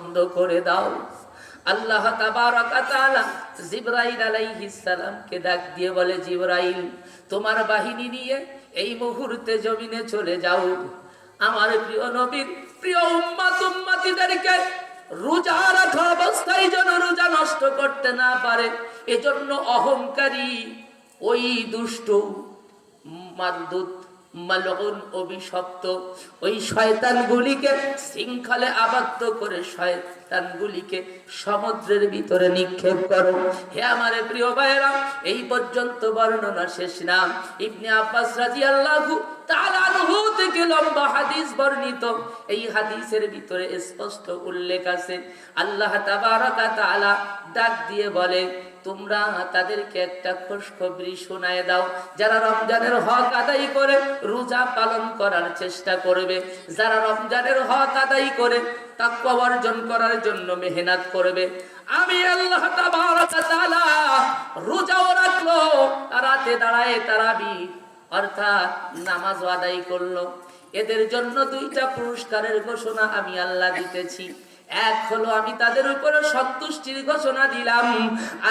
বন্ধ করে দাও। আল্লাহ তাবারক ওয়া তাআলা জিবরাইল আলাইহিস সালামকে ডাক দিয়ে বলে, জিবরাইল তোমার বাহিনী নিয়ে এই মুহূর্তে জমিনে চলে যাও। আমার প্রিয় নবীর প্রিয় উম্মতিদেরকে রোজা রাখা অবস্থায় যেন রোজা নষ্ট করতে না পারে, এজন্য অহংকারী ওই দুষ্ট মারদুদ মালউন অভিশপ্ত ওই শয়তানগুলিকে শৃঙ্খলে আবদ্ধ করে শয়তানগুলিকে সমুদ্রের ভিতরে নিক্ষেপ করো। হে আমার প্রিয় ভাইরা, এই পর্যন্ত বর্ণনা শেষ না। ইবনে আব্বাস রাদিয়াল্লাহু তাআলা আনহু থেকে লম্বা হাদিস বর্ণিত। এই হাদিসের ভিতরে স্পষ্ট উল্লেখ আছে, আল্লাহ তাবারক ওয়া তাআলা ডাক দিয়ে বলে, তোমরা তাদেরকে একটা খুশখবরি শোনায় দাও, যারা রমজানের হক আদায় করে রোজা পালন করার চেষ্টা করবে, যারা রমজানের হক আদায় করে তাকওয়া অর্জন করার জন্য মেহনত করবে, আমি আল্লাহ তাবারক ওয়া তাআলা রোজাও রাখলো, রাতে দাঁড়ায় তারাবি অর্থাৎ নামাজ আদায় করলো, এদের জন্য দুইটা পুরস্কারের ঘোষণা আমি আল্লাহ দিতেছি। এক হলো আমি তাদের উপরে সন্তুষ্টির ঘোষণা দিলাম,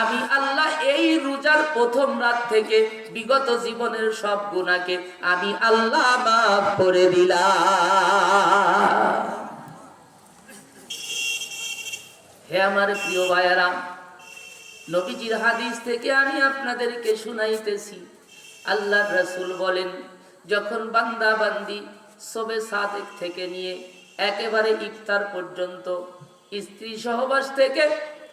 আমি আল্লাহ এই রোজার প্রথম রাত থেকে বিগত জীবনের সব গুনাহকে আমি আল্লাহ মাফ করে দিলাম। হে আমার প্রিয় ভাইয়েরা, নবীজির হাদিস থেকে আমি আপনাদেরকে শুনাইতেছি, আল্লাহর রাসূল বলেন, যখন বান্দা বান্দি সবে সাদেক থেকে নিয়ে একেবারে ইফতার পর্যন্ত স্ত্রী সহবাস থেকে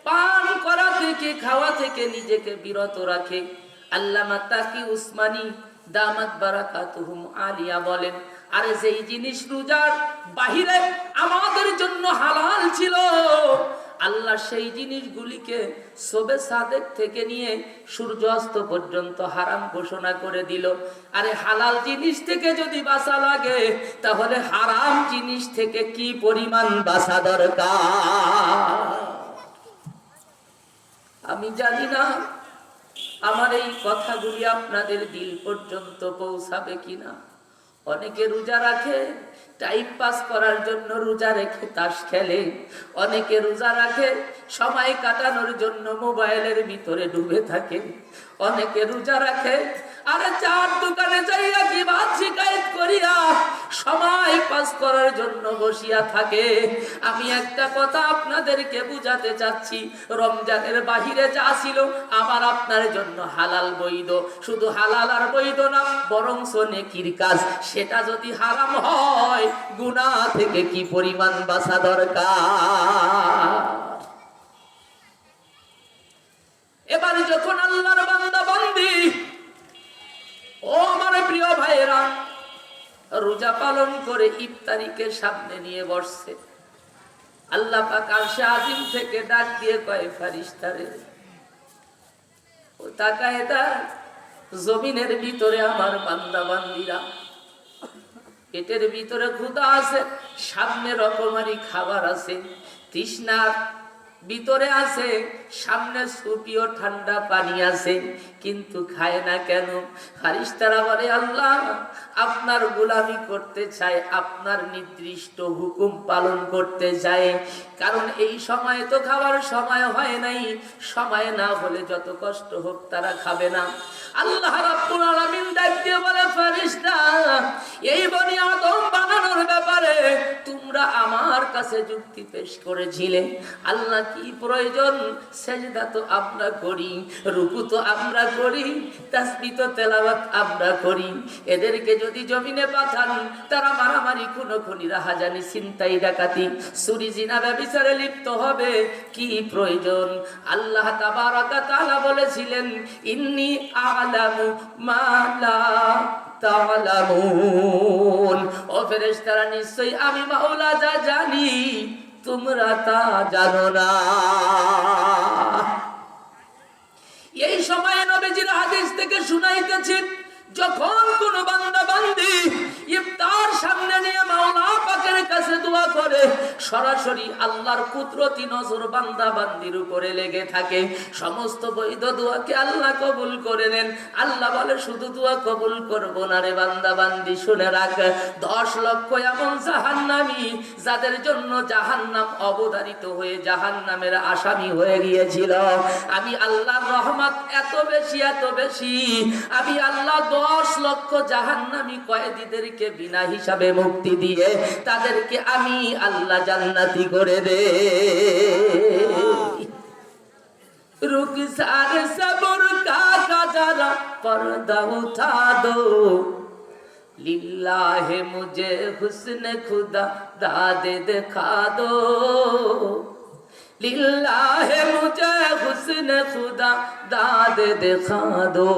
পান করা থেকে খাওয়া থেকে নিজেকে বিরত রাখে, আল্লামা তাকি উসমানী দামাত বারাকাতুহুম আলিয়া বলেন, আরে যেই জিনিস রোজার বাহিরে আমাদের জন্য হালাল ছিল, আল্লাহ সেই জিনিসগুলিকে সবে সাদেক থেকে নিয়ে সূর্যাস্ত পর্যন্ত হারাম ঘোষণা করে দিল। আরে হালাল জিনিস থেকে যদি বাঁচা লাগে, তাহলে হারাম জিনিস থেকে কি পরিমাণ বাঁচা দরকার। আমি জানি না আমার এই কথাগুলি আপনাদের দিল পর্যন্ত পৌঁছাবে কিনা। অনেকে রোজা রাখে টাইম পাস করার জন্য, রোজা রেখে তাস খেলে, অনেকে রোজা রাখে সময় কাটানোর জন্য মোবাইলের ভিতরে ডুবে থাকে, অনেকে রোজা রাখে আরে চার দোকানে যাইয়া কি বাদ শিকায়ত করিয়া সময় পাস করার জন্য বসিয়া থাকে। আমি একটা কথা আপনাদেরকে বুঝাতে চাচ্ছি, রমজানের বাহিরে যা ছিল আমার আপনার জন্য হালাল বৈধ, শুধু হালাল আর বৈধ না, বরং নেকির কাজ, সেটা যদি হারাম হয় গুনাহ থেকে কি পরিমাণ বাঁচা দরকার। এবারে যখন আল্লাহর বান্দা বান্দি, ও আমার প্রিয় ভাইয়েরা, রোজা পালন করে ইফতারিকে সামনে নিয়ে বসছে, আল্লাহ পাক আরশে আজিম থেকে ডাক দিয়ে কয়, ফারিস্তারে ও তাকায় দেখ, জমিনের ভিতরে আমার বান্দা বান্দিরা, পেটের ভিতরে ক্ষুধা আছে, সামনে রকমারি খাবার আছে, তৃষ্ণার ভিতরে আছে, সামনে সুপিও ঠান্ডা পানি আছে, কিন্তু খায় না কেন? ফারিস্তারা বলে, আল্লাহ আপনার গোলামি করতে চায়, আপনার নির্দিষ্ট হুকুম পালন করতে চায়, কারণ এই সময় তো খাবার সময় হয় নাই, সময় না হলে যত কষ্ট হোক তারা খাবে না। আল্লাহ রাব্বুল আলামিন ডাক দিয়ে বলে, ফারিস্তা এই বনি আদম বানানোর ব্যাপারে তোমরা আমার কাছে যুক্তি পেশ করেছিলে, আল্লাহ কি প্রয়োজন? সেজদা তো আমরা করি, রুকু তো আমরা করি, তাসবিহ তো তেলাওয়াত আমরা করি, এদেরকে যদি জমিনে পাঠান তারা মারামারি, খুনোখুনি, রাহাজানি, ছিনতাই, ডাকাতি, চুরি, জিনা, ব্যভিচারে লিপ্ত হবে, কি প্রয়োজন? আল্লাহ তাবারক ওয়া তাআলা বলেছিলেন, ইন্নী আ'লামু মা লা তা'লামুন, ও ফেরেশতারা নিশ্চয়ই আমি মাওলা যা জানি তোমরা তা জানো না। এই সময়ে নবীজির হাদিস থেকে শুনাইতেছি, যখন কোন বান্দা বান্দি ইফতার সামনে নিয়ে মাওলা পাকের কাছে কাছে দোয়া করে সরাসরি আল্লাহর কুদরতি নজর বান্দা বান্দির উপরে লেগে থাকে। সমস্ত বৈধ দোয়াকে আল্লাহ কবুল করে নেন। আল্লাহ বলে শুধু দোয়া কবুল করবো না রে বান্দা বান্দি, শুনে রাখ 10 লক্ষ এমন জাহান্নামী যাদের জন্য জাহান্নাম অবধারিত হয়ে জাহান্নামের আসামি হয়ে গিয়েছিল, আমি আল্লাহর রহমত এত বেশি এত বেশি, আমি আল্লাহ 10 লক্ষ জাহান্নামী কয়েদিদেরকে বিনা হিসাবে মুক্তি দিয়ে তাদেরকে আমি আল্লাহ জান্নাতি করে দে। रुखसार सब्र का जरा पर्दा उठा दो, लिल्लाह मुझे हुस्न खुदा दादे दिखा दो, लिल्लाह मुझे हुस्न खुदा दादे दिखा दो,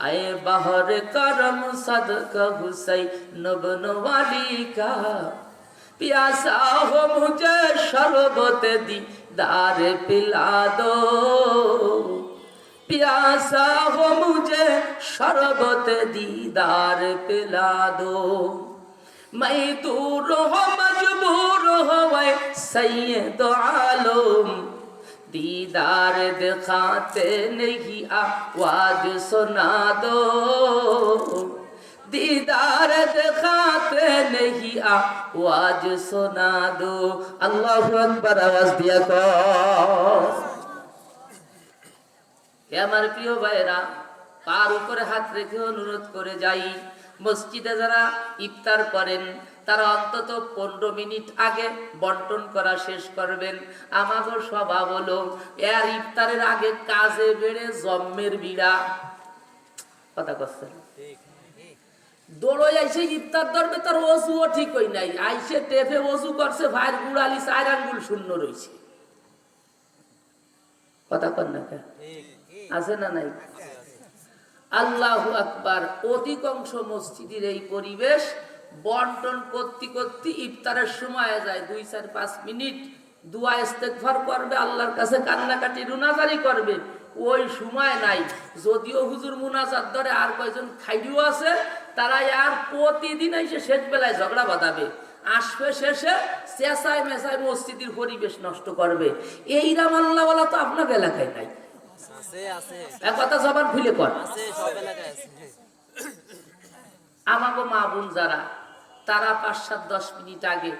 आए बहर करम सदका हुसैन बिन वाली का, प्यासा हो मुझे शरबत दी दार पिला दो, प्यासा हो मुझे शरबत दीदार पिला दो, मैं दूर हो मजबूर हो वै सैयद आलम, दीदार दिखाते नहीं आवाज सुना दो, दीदार दिखाते नहीं आवाज सुना दो। अल्लाहु अकबर, आवाज दिया को। আমার প্রিয় ভাইরা, পার উপরে হাত রেখে অনুরোধ করে যাই, মসজিদে যারা ইফতার করেন তারা অন্তত 15 মিনিট আগে বন্টন করা শেষ করবেন। আমাদের স্বভাব হলো এর ইফতারের আগে কাজে বেড়ে জম্মের বিড়া, কথা করছেন, দৌড়ই আইসে ইফতার ধরবে, তার ওযুও ঠিক হই নাই, আইসে টেপে ওযু করছে, ভাইয়ের গুড়ালি 4 আঙ্গুল শূন্য রয়েছে, কথা কন না কে আছে না নাই? আল্লাহু আকবার। অধিকাংশ মসজিদের এই পরিবেশ, বন্টন করতে করতে ইফতারের সময় যায় 2-4-5 মিনিট দুয়া ইস্তেগফার করবে, আল্লাহর কাছে কান্নাকাটি রুনাজারি করবে, ওই সময় নাই। যদিও হুজুর মুনাজাত ধরে আর কয়জন খাইডিও আছে, তারা আর প্রতিদিন এসে শেষ বেলায় ঝগড়া বাঁধাবে, আসবে শেষে চেঁচায় মেচায় মসজিদের পরিবেশ নষ্ট করবে। এইরাম আল্লাহওয়ালা তো আপনার এলাকায় নাই, কথা জবান খুলে কর। আমাগো মা বোন যারা, তারা 5-7-10 মিনিট আগে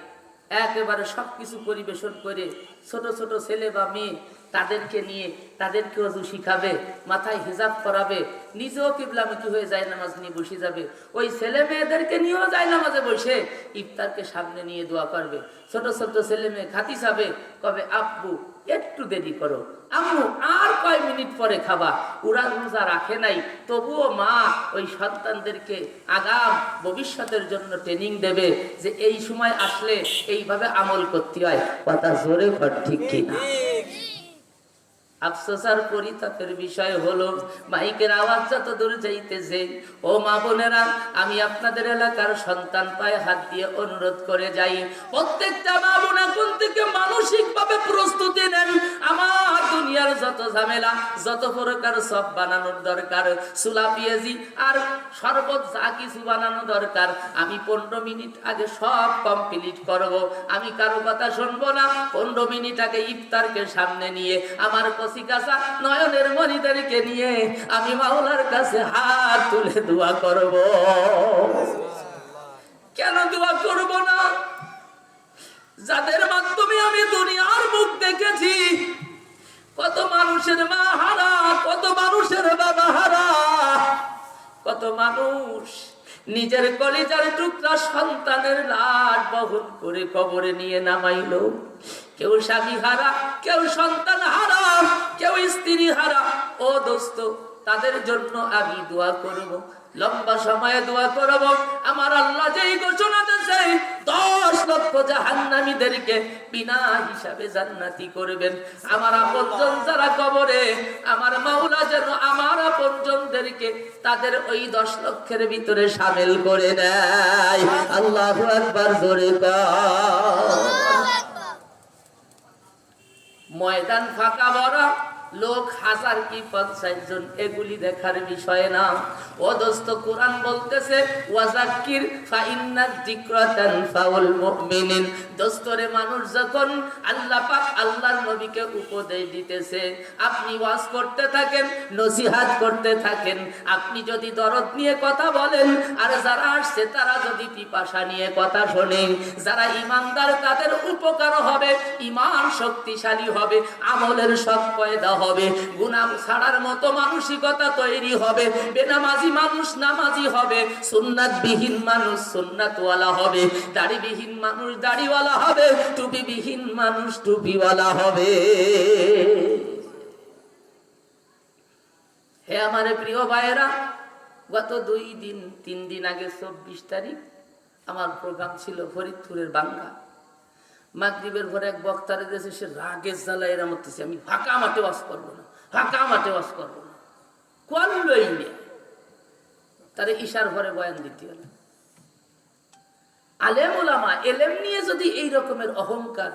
একেবারে সবকিছু পরিবেশন করে ছোট ছোট ছেলে বা মেয়ে তাদেরকে নিয়ে তাদেরকে ওযু শিখাবে, মাথায় হিজাব করাবে, নিজেও কিবলামুখী হয়ে যায় নামাজ নিয়ে বসে যাবে, ওই ছেলে মেয়েদেরকে নিয়েও যায় নামাজে বসে ইফতারকে সামনে নিয়ে দোয়া করবে। ছোট ছোট ছেলে মেয়ে খাতি যাবে, কবে আব্বু একটু দেরি করো, আম্মু আর কয় মিনিট পরে খাবা। ওরা রোজা রাখে নাই, তবুও মা ওই সন্তানদেরকে আগাম ভবিষ্যতের জন্য ট্রেনিং দেবে যে এই সময় আসলে এইভাবে আমল করতে হয়। কথা জোরে কর, ঠিক কিনা? আফসোস আর পরিতাপের বিষয় হলো মাইকের আওয়াজ যত দূর যাইতেছে, ও মা বোনেরা, আমি আপনাদের এলাকার সন্তান পায়ে হাত দিয়ে অনুরোধ করে যাই, প্রত্যেকটা মা বোন এখন থেকে মানসিক ভাবে প্রস্তুতি নেন। আমার দুনিয়ার যত ঝামেলা, যত প্রকার সব বানানোর দরকার, সুলা পেঁয়াজি আর শরবত যা কিছু বানানো দরকার, আমি 15 মিনিট আগে সব কমপ্লিট করব। আমি কারো কথা শুনবো না। 15 মিনিট আগে ইফতারকে সামনে নিয়ে আমার কসিকাসা নয়নের মনিদেরকে নিয়ে আমি মাওলার কাছে হাত তুলে দোয়া করব। কেন দোয়া করব না? যাদের মাধ্যমে আমি দুনিয়ার মুখ দেখেছি, কত মানুষের মা হারা, কত মানুষের বাবা হারা, কত মানুষ নিজের কলিজার টুকরা সন্তানের লাশ বহন করে কবরে নিয়ে নামাইলো। কেউ স্বামী হারা, কেউ সন্তান হারা, কেউ স্ত্রী হারা। ও দোস্ত, তাদের জন্য আমি দোয়া করব, লম্বা সময়ে দোয়া করব। আমার আল্লাহ যেই ঘোষণা দিয়েছে 10 লক্ষ জাহান্নামীদেরকে বিনা হিসাবে জান্নাতি করবেন। আমার আপনজন যারা কবরে, আমার মাওলা যেন আমার আপনজনদেরকে তাদের ওই 10 লক্ষের ভিতরে শামিল করে নেয়। আল্লাহু আকবার, জোরে কর। ময়দান ফাঁকা ভরা, লোক 1000 কি 50 জন, এগুলি দেখার বিষয় না। ও দোস্ত, কোরআন বলতেছে ওয়াজাক্কির ফাইন্নাজ যিকরা তানফাউল মুমিনিন। দোস্তরে, মানুষ যখন আল্লাহ পাক আল্লাহর নবীকে উপদেশ দিতেছে, আপনি ওয়াজ করতে থাকেন, নসিহত করতে থাকেন। আপনি যদি দরদ নিয়ে কথা বলেন, আর যারা আসছে তারা যদি পিপাসা নিয়ে কথা শোনেন, যারা ঈমানদার তাদের উপকার হবে, ঈমান শক্তিশালী হবে, আমলের শখ পয়দা হবে, গুনাহ ছাড়ার মতো মানসিকতা তৈরি হবে, বেনামাজি মানুষ নামাজি হবে, সুন্নাতবিহীন মানুষ সুন্নাতওয়ালা হবে, দাড়িবিহীন মানুষ দাড়িওয়ালা হবে, টুপিবিহীন মানুষ টুপিওয়ালা হবে। হে আমার প্রিয় ভাইয়েরা, গত 3 দিন আগে 24 তারিখ আমার প্রোগ্রাম ছিল ফরিদপুরের বাঙ্গা। মাগরিবের পরে এক বক্তারে দিয়েছে, সে রাগের জ্বালায় এরা মরতেছে, আমি ফাঁকা মাঠে ওয়াজ করবো না, ফাঁকা মাঠে ওয়াজ করবো না, করলই না। তারে ইশার ঘরে বয়ান দিতে হলো। আলেম ওলামা এলেম নিয়ে যদি এই রকমের অহংকার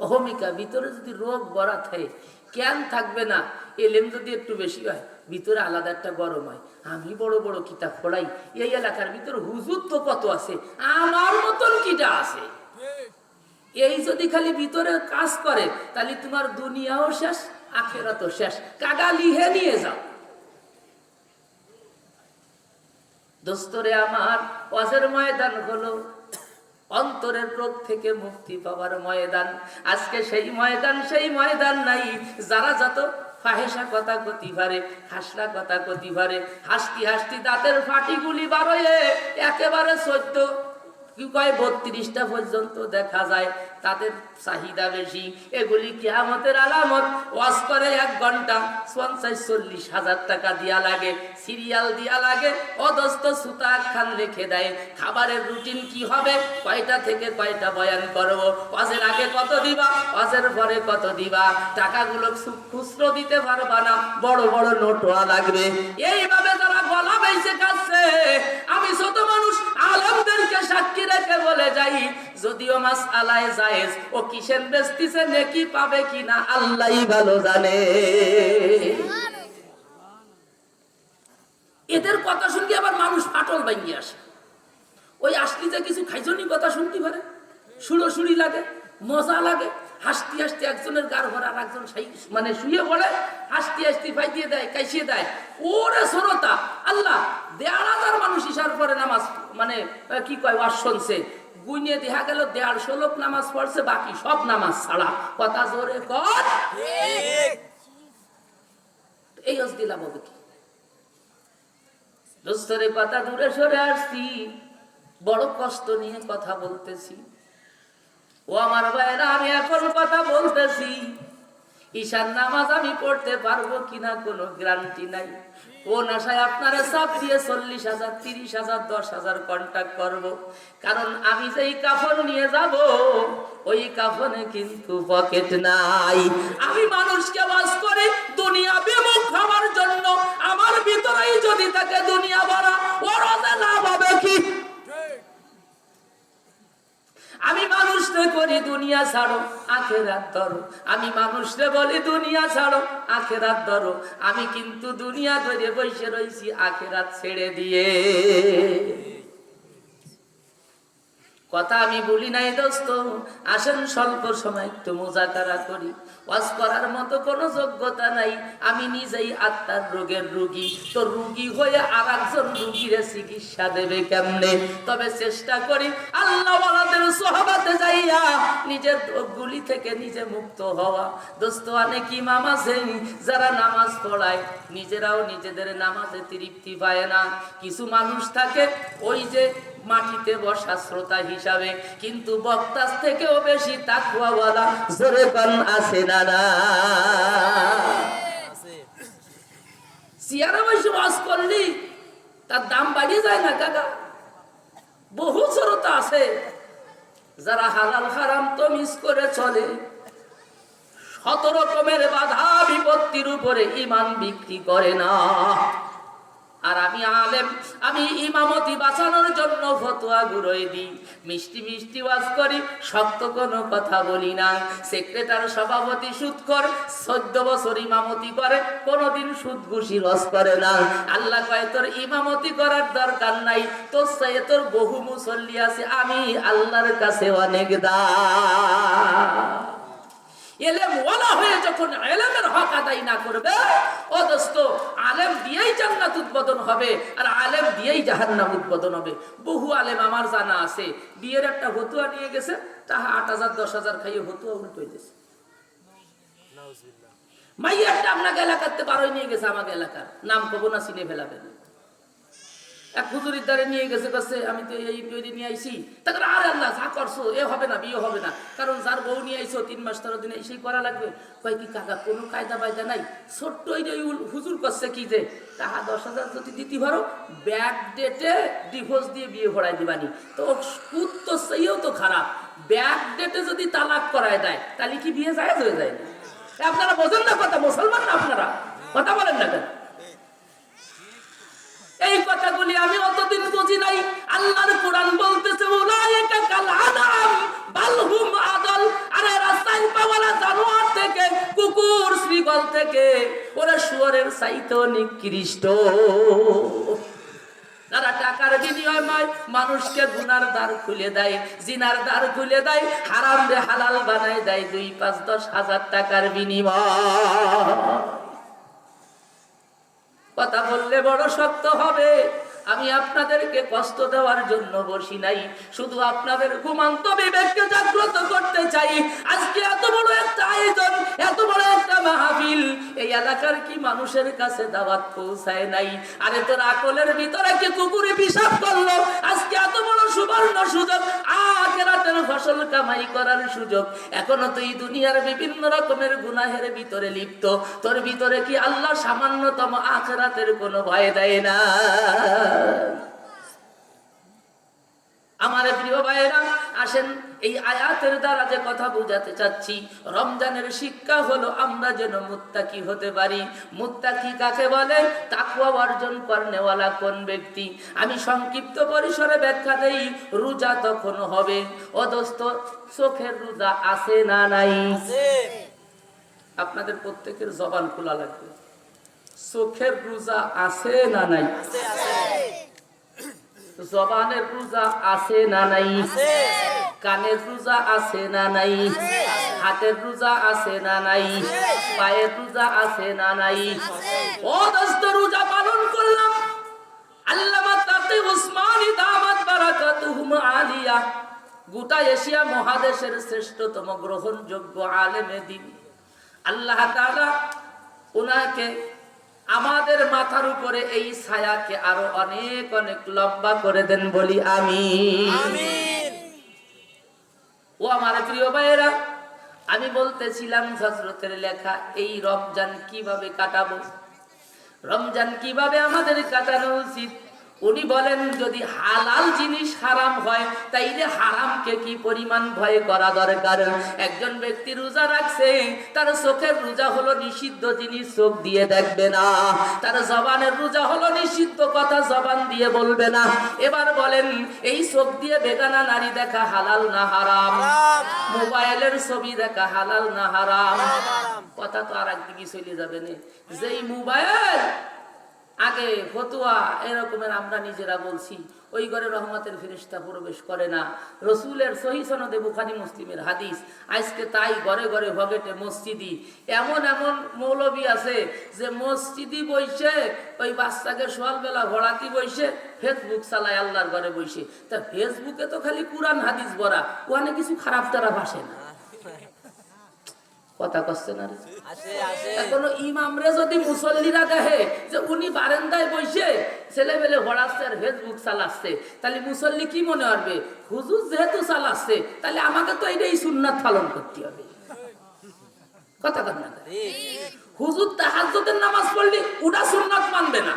অহমিকা ভিতরে যদি রোগ ভরা থাকে, কেন থাকবে না? এলেম যদি একটু বেশি হয়, ভিতরে আলাদা একটা গরম হয়। আমি বড় বড় কিতাব পড়াই, এই এলাকার ভিতরে হুজুর তো কত আছে, আমার মতন কিটা আছে। এই যদি খালি ভিতরে কাজ করে, তাহলে তোমার দুনিয়াও শেষ, আখিরাতও শেষ। কাগা লিহে নিয়ে যাও। দোস্তরে আমার, ওয়াজের ময়দান হলো অন্তরের রোগ থেকে মুক্তি পাওয়ার ময়দান। আজকে সেই ময়দান নাই। যারা যত ফাহেসা কথা কতি পারে, হাসলা কথা কতি পারে, হাসতি হাসতি দাঁতের ফাটিগুলি বারোয় একেবারে 32টা পর্যন্ত দেখা যায়, তাদের চাহিদা বেশি। এগুলি কিয়ামতের আলামত। ওয়াজ করে 1 ঘন্টা 50-40 হাজার টাকা দিয়া লাগে, সিরিয়াল দিয়া লাগে, অদস্ত সুতা খান লিখে দেয়। খাবারের রুটিন কি হবে, কয়টা থেকে কয়টা বয়ান করব, ওয়াজের আগে কত দিবা, ওয়াজের পরে কত দিবা, টাকাগুলো খুচরো দিতে পারবা না, বড় বড় নোটওয়া লাগবে। এইভাবে তারা গলা বেঁচে কাছে। আমি ছোট মানুষ আলেমদেরকে সাক্ষী রেখে বলে যাই, যদিও মাসআলায়ে জায়েজ, ও কিসের বেস্তিছে, নেকি পাবে কিনা আল্লাহই ভালো জানে। এদের কথা শুনতে আবার মানুষ পাটল ভাঙিয়ে আসে। ওই আসলি যে কিছু খাইজনি কথা শুনতে পারে, সুড়োসুড়ি লাগে, মজা লাগে। হাসতে হাসতে একজনের গার ভরা আর একজন মানে শুয়ে পড়ে, হাসতে হাসতে ফাইটিয়ে দেয়, কাইসিয়ে দেয়। ওরে সরতা আল্লাহ, 1,500 মানুষ ইশার পরে নামাজ মানে কি কয় ওয়াজ শুনছে, গুইনে দেখা গেল 150 লোক নামাজ পড়ছে, বাকি সব নামাজ ছাড়া। কথা জোরে কর। এই অজদিলা বলবে কি দোস্তরে, কথা দূরে সরে আসছি, বড় কষ্ট নিয়ে কথা বলতেছি। ও আমার ভাইরা, আমি এখন কথা বলতেছি, ঈশার নামাজ আমি পড়তে পারবো কিনা কোনো গ্যারান্টি নাই। কোন আশায় আপনারা চাপ দিয়ে 40,000, 30,000, 10,000 কন্টাক্ট করব, কারণ আমি যেই কাফন নিয়ে যাব, ওই কাফনে কিন্তু পকেট নাই। আমি মানুষকে বাস করে দুনিয়া বিমুখ হওয়ার জন্য, আমার ভিতরেই যদি থাকে দুনিয়া ভরা, ওর লাভ হবে কি? আমি মানুষরে করি দুনিয়া ছাড়ো আখেরাত ধরো, আমি মানুষরে বলি দুনিয়া ছাড়ো আখেরাত ধরো। আমি কিন্তু দুনিয়া ধরে বসে রয়েছি আখেরাত ছেড়ে দিয়ে। কথা আমি বলি নাই দোস্ত, আসেন স্বল্প সময় একটু মুজাকারা করি। ওয়াজ করার মতো কোনো যোগ্যতা নাই, আমি নিজেই আত্মার রোগের রোগী। তো রোগী হয়ে আর একজন রোগীরে চিকিৎসা দেবে কেমনে? তবে চেষ্টা করি আল্লাহ ওয়ালাদের সোহবতে যাইয়া নিজের রোগগুলি থেকে নিজে মুক্ত হওয়া। দোস্ত, অনেক ইমাম আছে যারা নামাজ পড়ায়, নিজেরাও নিজেদের নামাজে তৃপ্তি পায় না। কিছু মানুষ থাকে ওই যে মাটিতে বসা শ্রোতা হিসাবে, কিন্তু বক্তার থেকেও বেশি তাকওয়াওয়ালা জোরে কোন আছে না? না, চেয়ারে বসে ওয়াজ করলি তার দাম বাড়িয়ে যায় না কাকা? বহু শ্রোতা আছে যারা হালাল হারাম তো মিস করে চলে, শত রকমের বাধা বিপত্তির উপরে ঈমান বিক্রি করে না। আর আমি আলেম, আমি ইমামতি বাঁচানোর জন্য ফতোয়া ঘুরোই দিই, মিষ্টি মিষ্টি ওয়াজ করি, শক্ত কোনো কথা বলি না। সেক্রেটারি সভাপতি সুদখোর, 14 বছর ইমামতি করে, কোনোদিন সুদ ঘুষি রস করে না। আল্লাহ কয় তোর ইমামতি করার দরকার নাই, তোর চেয়ে তোর বহু মুসল্লি আছে, আমি আল্লাহর কাছে অনেক দাম। এলেম ওয়ালা হয়ে যখন এলেমের হক আদায় না করবে, ও দোস্ত, আলেম দিয়েই জান্নাত উদ্বোধন হবে আর আলেম দিয়েই জাহান্নাম উদ্বোধন হবে। বহু আলেম আমার জানা আছে, বিয়ের একটা হতুয়া নিয়ে গেছে, তাহা 8,000 10,000 খাইয়ে হতুয়া উল্টো হয়ে গেছে। মাইয়ারটা আপনাকে এলাকাতে বারোই নিয়ে গেছে, আমাকে এলাকার নাম কব না, চিনে ফেলাবেন। এক হুজুরির দ্বারে নিয়ে গেছে, কাছে আমি তো এই তৈরি নিয়ে আইছি। তারপরে আর আল্লাহ যা করছো এ হবে না, বিয়ে হবে না, কারণ যার বউ নিয়ে আইছো 3 মাস 13 দিন এসেই করা লাগবে। কয় কি কাকা কোনো কায়দা বায়দা নাই? ছোট্ট ওই হুজুর করছে কি যে টাকা 10,000 যদি দিতে পারো, ব্যাক ডেটে ডিভোর্স দিয়ে বিয়ে ভরাই দিবানি। তো সুদ তো সেইও তো খারাপ, ব্যাক ডেটে যদি তালাক করায় দেয় তাহলে কি বিয়ে জায়েজ হয়ে যায় না? আপনারা বোঝেন না কথা, মুসলমান না আপনারা, কথা বলেন না কেন? এই কথাগুলি আমি অতদিন বুঝি নাই। আল্লাহর কোরআন বলতেছে উলাইকা কাল আনাম বাল হুম আদাল, আরে রাস্তায় পাওয়ালা জানোয়ার থেকে, কুকুর শ্রীগল থেকে ওরা শুয়োরের চাইতেও নিকৃষ্ট। যারা টাকার বিনিময়ে মানুষকে গুনার দ্বার খুলে দেয়, জিনার দ্বার খুলে দেয়, হারাম রে হালাল বানায় দেয় 2, 5, 10 হাজার টাকার বিনিময়। কথা বললে বড় শক্ত হবে। আমি আপনাদেরকে কষ্ট দেওয়ার জন্য বসি নাই, শুধু আপনাদের ঘুমান্ত বিবেককে জাগ্রত করতে চাই। আজকে এত বড় একটা আয়োজন, এত বড় একটা মাহফিল, এই এলাকার কি মানুষের কাছে দাওয়াত পৌঁছায় নাই? আরে তোর আকলের ভিতরে কি কুকুরে পিশাব করলো? আজকে এত বড় সুবর্ণ সুযোগ, আখিরাতের ফসল কামাই করার সুযোগ, এখনো তুই দুনিয়ার বিভিন্ন রকমের গুনাহের ভিতরে লিপ্ত। তোর ভিতরে কি আল্লাহ সামান্যতম আখিরাতের কোনো ভয় দেয় না? আমার প্রিয় ভাইয়েরা, আসেন এই আয়াতের দ্বারা যে কথা বুঝাতে চাচ্ছি, রমজানের শিক্ষা হলো আমরা যেন মুত্তাকি হতে পারি। মুত্তাকি কাকে বলে? তাকওয়া অর্জন করনেওয়ালা কোন ব্যক্তি? আমি সংক্ষিপ্ত পরিসরে ব্যাখ্যা দেই। রোজা তখন হবে, ও দোস্ত, চোখের রোজা আছে না নাই? আপনাদের প্রত্যেকের জবান খোলা লাগবে। চোখের রোজা আছে না নাই? জবানের রোজা আছে না নাই? কানের রোজা আছে না নাই? হাতের রোজা আছে না নাই? পায়ের রোজা আছে না নাই? ও দোস্ত, রোজা পালন করলাম। আল্লামা তাকি উসমানী দামাত বারাকাতুহুম আলিয়া, গোটা এশিয়া মহাদেশের শ্রেষ্ঠতম গ্রহণযোগ্য আলেমে দ্বীন, আল্লাহ তাআলা ওনাকে আমাদের মাথার উপরে এই ছায়াকে আরো অনেক অনেক লম্বা করে দেন, বলি আমিন। ও আমার প্রিয় ভাইয়েরা, আমি বলতেছিলাম হযরতের লেখা এই রমজান কিভাবে কাটাবো, রমজান কিভাবে আমাদের কাটানো উচিত। উনি বলেন যদি হালাল জিনিস হারাম হয় তাইলে হারামকে কি পরিমাণ ভয় করা দরকার। একজন ব্যক্তি রোজা রাখছে, তার চোখের রোজা হলো নিষিদ্ধ জিনিস চোখ দিয়ে দেখবে না, তার জবানের রোজা হলো নিষিদ্ধ কথা জবান দিয়ে বলবে না। এবার বলেন এই চোখ দিয়ে বেগানা নারী দেখা হালাল না হারাম? মোবাইলের ছবি দেখা হালাল না হারাম? কথা তো আর একদিকে চলে যাবে না। যেই মোবাইল আগে ফতুয়া এরকমের আমরা নিজেরা বলছি, ওই ঘরে রহমতের ফেরেশতা প্রবেশ করে না। রসুলের সহিহ সনদে বুখারী মুসলিমের হাদিস। আজকে তাই ঘরে ঘরে ভগেটে মসজিদি, এমন এমন মৌলবী আছে যে মসজিদি বইসে ওই বাচ্চাকে সকালবেলা ভরাতি বইসে ফেসবুক চালায় আল্লাহর ঘরে বইসে। তা ফেসবুকে তো খালি কুরআন হাদিস ভরা, ওখানে কিছু খারাপ তারা ভাসে না। কথা কচ্ছে না? কোন ইমামরে যদি মুসল্লিরা দেখে যে উনি বারান্দায় বসে ছেলেবেলে ভরাচ্ছে আর ফেসবুক চালাচ্ছে, তাহলে মুসল্লি কি মনে করবে? হুজুর যেহেতু চালাচ্ছে তাহলে আমাকে তো এটাই সুন্নাত পালন করতে হবে। কথা কন না? হুজুর তাহাজ্জুদের নামাজ পড়লি ওটা সুন্নাত মানবে না,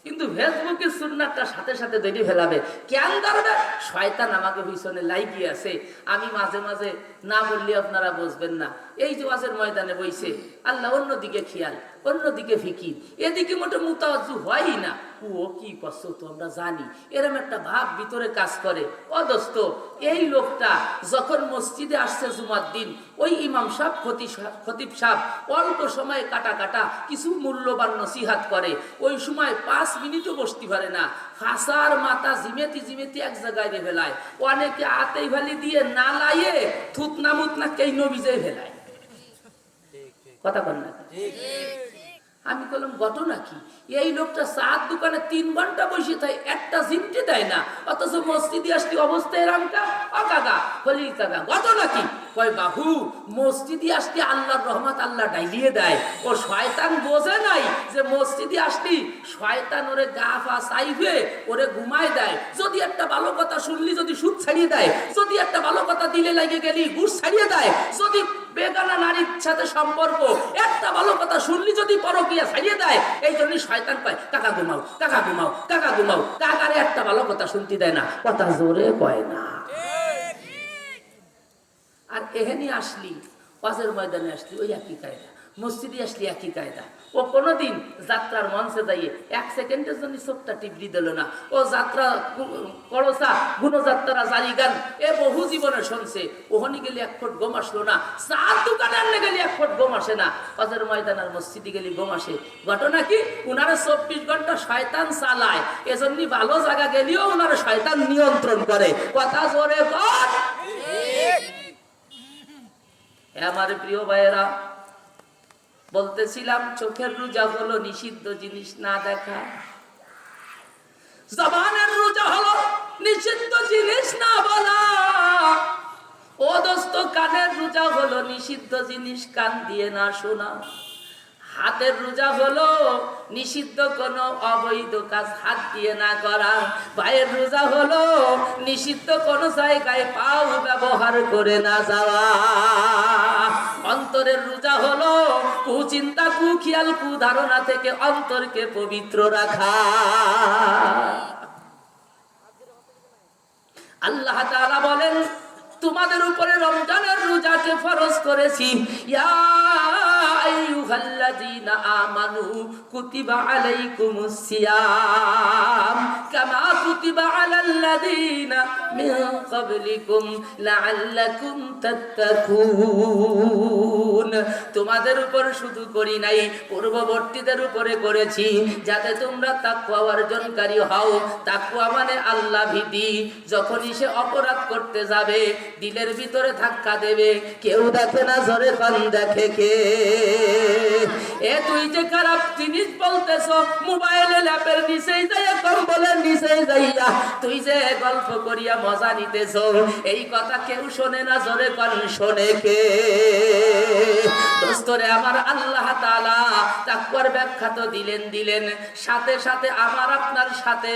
কিন্তু ফেসবুকের সুন্নাতটা সাথে সাথে ধরে ফেলাবে। কেন ধরবে? শয়তান আমাকে পিছনে লাইকি আছে। আমি মাঝে মাঝে না বললে আপনারা বুঝবেন না। এই যে ওয়াজের ময়দানে বইছে, আল্লাহ অন্যদিকে খেয়াল, অন্যদিকে ফিকির, এদিকে মোটে মুতাওয়াজ্জু হয়ই না। ও কি করছো তো আমরা জানি, এরম একটা ভাব ভিতরে কাজ করে। ও দোস্ত, এই লোকটা যখন মসজিদে আসছে জুমার দিন, ওই ইমাম সাহেব খতিব সাহেব অল্প সময়ে কাটা কাটা কিছু মূল্যবান নসিহাত করে, ওই সময় 5 মিনিটও বসতে পারে না। ফাঁসার মাথা জিমেতি জিমেতি এক জায়গায় রে ফেলায়। অনেকে আতেই ভালি দিয়ে না লাইয়ে থুতনা মুতনা কেই নবীজে ফেলায়। কথা বল না? আমি বললাম ঘটনা কি? এই লোকটা চার দোকানে 3 ঘন্টা বসে থাকে, একটা জিমটি দেয় না, অথচ মসজিদে আসতে অবস্থায় রামকা ও কাকা হলি কাকা ঘটনা কি? কয় বাহু, মসজিদে আসতে আল্লাহর রহমত আল্লাহ ডাইলিয়ে দেয়। ও শয়তান বোঝে নাই যে মসজিদে আসলি শয়তান ওরে গা ফা চাইবে, ওরে ঘুমায় দেয়। যদি একটা ভালো কথা শুনলি যদি সুদ ছাড়িয়ে দেয়, যদি একটা ভালো কথা দিলে লাগে গেলি ঘুষ ছাড়িয়ে দেয়, যদি বেগানা নারীর সাথে সম্পর্ক একটা ভালো কথা শুনলি যদি পরকিয়া ছাড়িয়ে দেয়। এই জন্য শয়তান কয় কাকা ঘুমাও, কাকা ঘুমাও, কাকা ঘুমাও। কাকারে একটা ভালো কথা শুনতে দেয় না, কথা জোরে কয় না। আর এখানে আসলি, ওয়াজের ময়দানে আসলি ওই একই কায়দা, মসজিদে আসলি একই কায়দা। ও কোনোদিন যাত্রার মঞ্চে যাইয়ে 1 সেকেন্ডের জন্য চোখটা টিপড়ি দিল না। ও যাত্রা করসা গুণযাত্রা জারি গান এ বহু জীবনে শুনছে, ওখানে গেলে 1 ফুট গম আসলো না। চার দোকানে আনলে গেলে 1 ফুট গম আসে না। ওয়াজের ময়দান আর মসজিদে গেলে গম আসে। ঘটনা কি? উনারা 24 ঘন্টা শয়তান চালায়, এজন্য ভালো জায়গা গেলেও উনারা শয়তান নিয়ন্ত্রণ করে। কথা জোরে কর। আমার প্রিয় ভাইয়েরা, বলতেছিলাম চোখের রোজা হলো নিষিদ্ধ জিনিস না দেখা, জবানের রোজা হলো নিষিদ্ধ জিনিস না বলা। ও দোস্ত, কানের রোজা হলো নিষিদ্ধ জিনিস কান দিয়ে না শোনা। হাতের রোজা হলো নিষিদ্ধ কোনো অবৈধ কাজ হাত দিয়ে না করা। পায়ের রোজা হলো নিষিদ্ধ কোনো জায়গায় পাও ব্যবহার করে না যাওয়া। অন্তরের রোজা হলো কুচিন্তা কুখিয়াল কুধারণা থেকে অন্তরকে পবিত্র রাখা। আল্লাহ তাআলা বলেন, তোমাদের উপরে রমজানের রোজাকে ফরজ করেছি। ইয়া আইয়ুহাল্লাযীনা আমানু কুতিবা আলাইকুমুস সিয়াম কামা কুতিবা আলাল্লাযীনা মিন ক্বাবলিকুম লাআল্লাকুম তাত্তাকুন। তোমাদের উপর শুধু করি নাই, পূর্ববর্তীদের উপরে করেছি, যাতে তোমরা তাকওয়া অর্জনকারী হও। তাকওয়া মানে আল্লাহ ভীতি। যখনই সে অপরাধ করতে যাবে, দিলের ভিতরে ধাক্কা দেবে, কেউ দেখে না, জোরে কান দেখে কে? এ তুই যে খারাপ জিনিস বলতেছ, মোবাইলে ল্যাপের নিচেই যাইয়া, কম্বলের নিচেই যাইয়া তুই যে গল্প করিয়া মজা নিতেছ, এই কথা কেউ শোনে না, জোরে কান শোনে কে? দোস্তরে আমার, আল্লাহ তাআলা তাকওয়ার ব্যাখ্যা তো দিলেন, সাথে সাথে আমার আপনার সাথে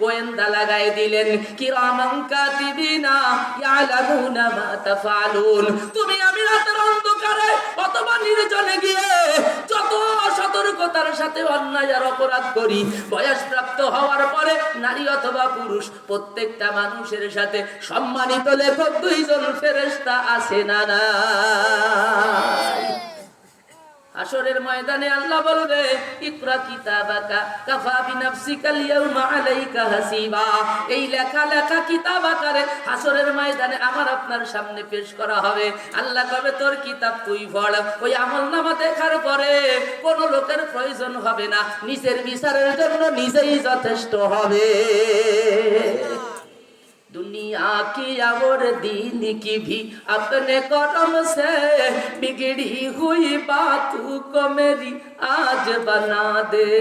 গোয়েন্দা লাগাই দিলেন। কিরামান কাতিবিনা ইয়ালামুনা মা তাফআলুন। তুমি আমি রাতের অন্ধকারে অথবা নির্জনে গিয়ে যত সতর্কতার সাথে অন্যায় আর অপরাধ করি, বয়সপ্রাপ্ত হওয়ার পরে নারী অথবা পুরুষ প্রত্যেকটা মানুষের সাথে সম্মানিত লেখক 2 জন ফেরেশতা আছে না নাই? হাসরের ময়দানে আল্লাহ বলবে, ইকরা কিতাবাকা কাফা বিনাফসিকাল ইয়াউমা আলাইকা হাসিবা। এই লেখা কিতাব আকারে হাসরের ময়দানে আমার আপনার সামনে পেশ করা হবে। আল্লাহ কবে, তোর কিতাব তুই পড়। ওই আমলনামা দেখার পরে কোন লোকের প্রয়োজন হবে না, নিজের বিচারের জন্য নিজেই যথেষ্ট হবে। दुनिया की और दीन की भी अपने करम से बिगड़ी हुई बातों को मेरी आज बना दे,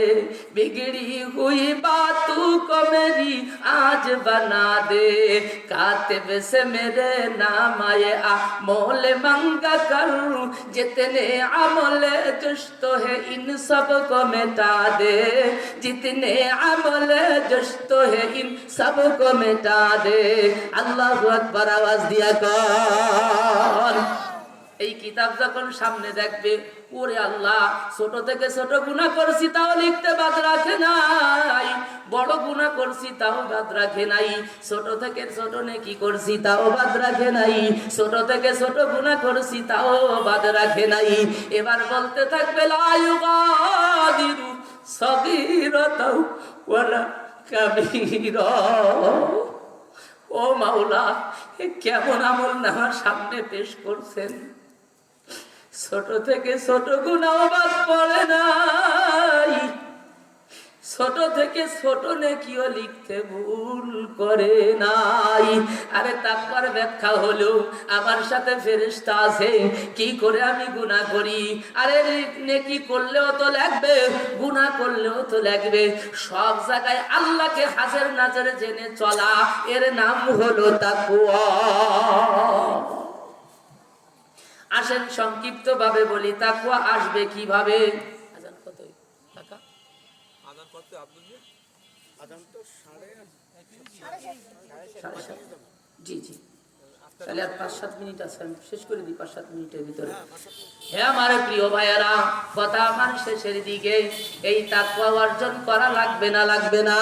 बिगड़ी हुई बातों को मेरी आज बना दे। कातिब से मेरे नाम आए अमोल मंगा कर, जितने अमल जुस्त है इन सब को मिटा दे, जितने अमल जुस्त है इन सब को मिटा दे। আল্লাহু আকবার, আওয়াজ দিয়া কর। এই কিতাব যখন সামনে দেখবে, ওরে আল্লাহ, ছোট থেকে ছোট গুনাহ করছি তাও লিখতে বাদ রাখে নাই, বড় গুনাহ করছি তাও বাদ রাখে নাই, ছোট থেকে ছোট নেকি করছি তাও বাদ রাখে নাই, ছোট থেকে ছোট গুনাহ করছি তাও বাদ রাখে নাই। এবার বলতে থাকবে লা ইউগাদিরু সগীরাতাও ওয়ালা কাবীরা। ও মাওলা, এ কেমন আমল নামার সামনে পেশ করছেন, ছোট থেকে ছোট গুনাহ বাদ পড়ে নাই, ছোট থেকে ছোট নেকিও লিখতে ভুল করে নাই। আরে তাকওয়ার ব্যাখ্যা হলো আমার সাথে ফেরেশতা আছে, কি করে আমি গুনাহ করি, আরে নেকি করলেও তো লাগবে, গুনাহ করলেও তো লাগবে, সব জায়গায় আল্লাহকে হাজির নাজর জেনে চলা, এর নাম হলো তাকওয়া। আসেন সংক্ষিপ্ত ভাবে বলি, তাকওয়া আসবে কিভাবে? আজান কতই কাকা? আজান করতে আব্দুল আজান তো 7:30। জি জি, তাহলে আর 5-7 মিনিট আছে, আমি শেষ করে দিই 5-7 মিনিটের ভিতরে। হ্যাঁ আমার প্রিয় ভাইয়েরা, কথা আমার শেষের দিকে। এই তাকওয়া অর্জন করা লাগবে না, লাগবে না?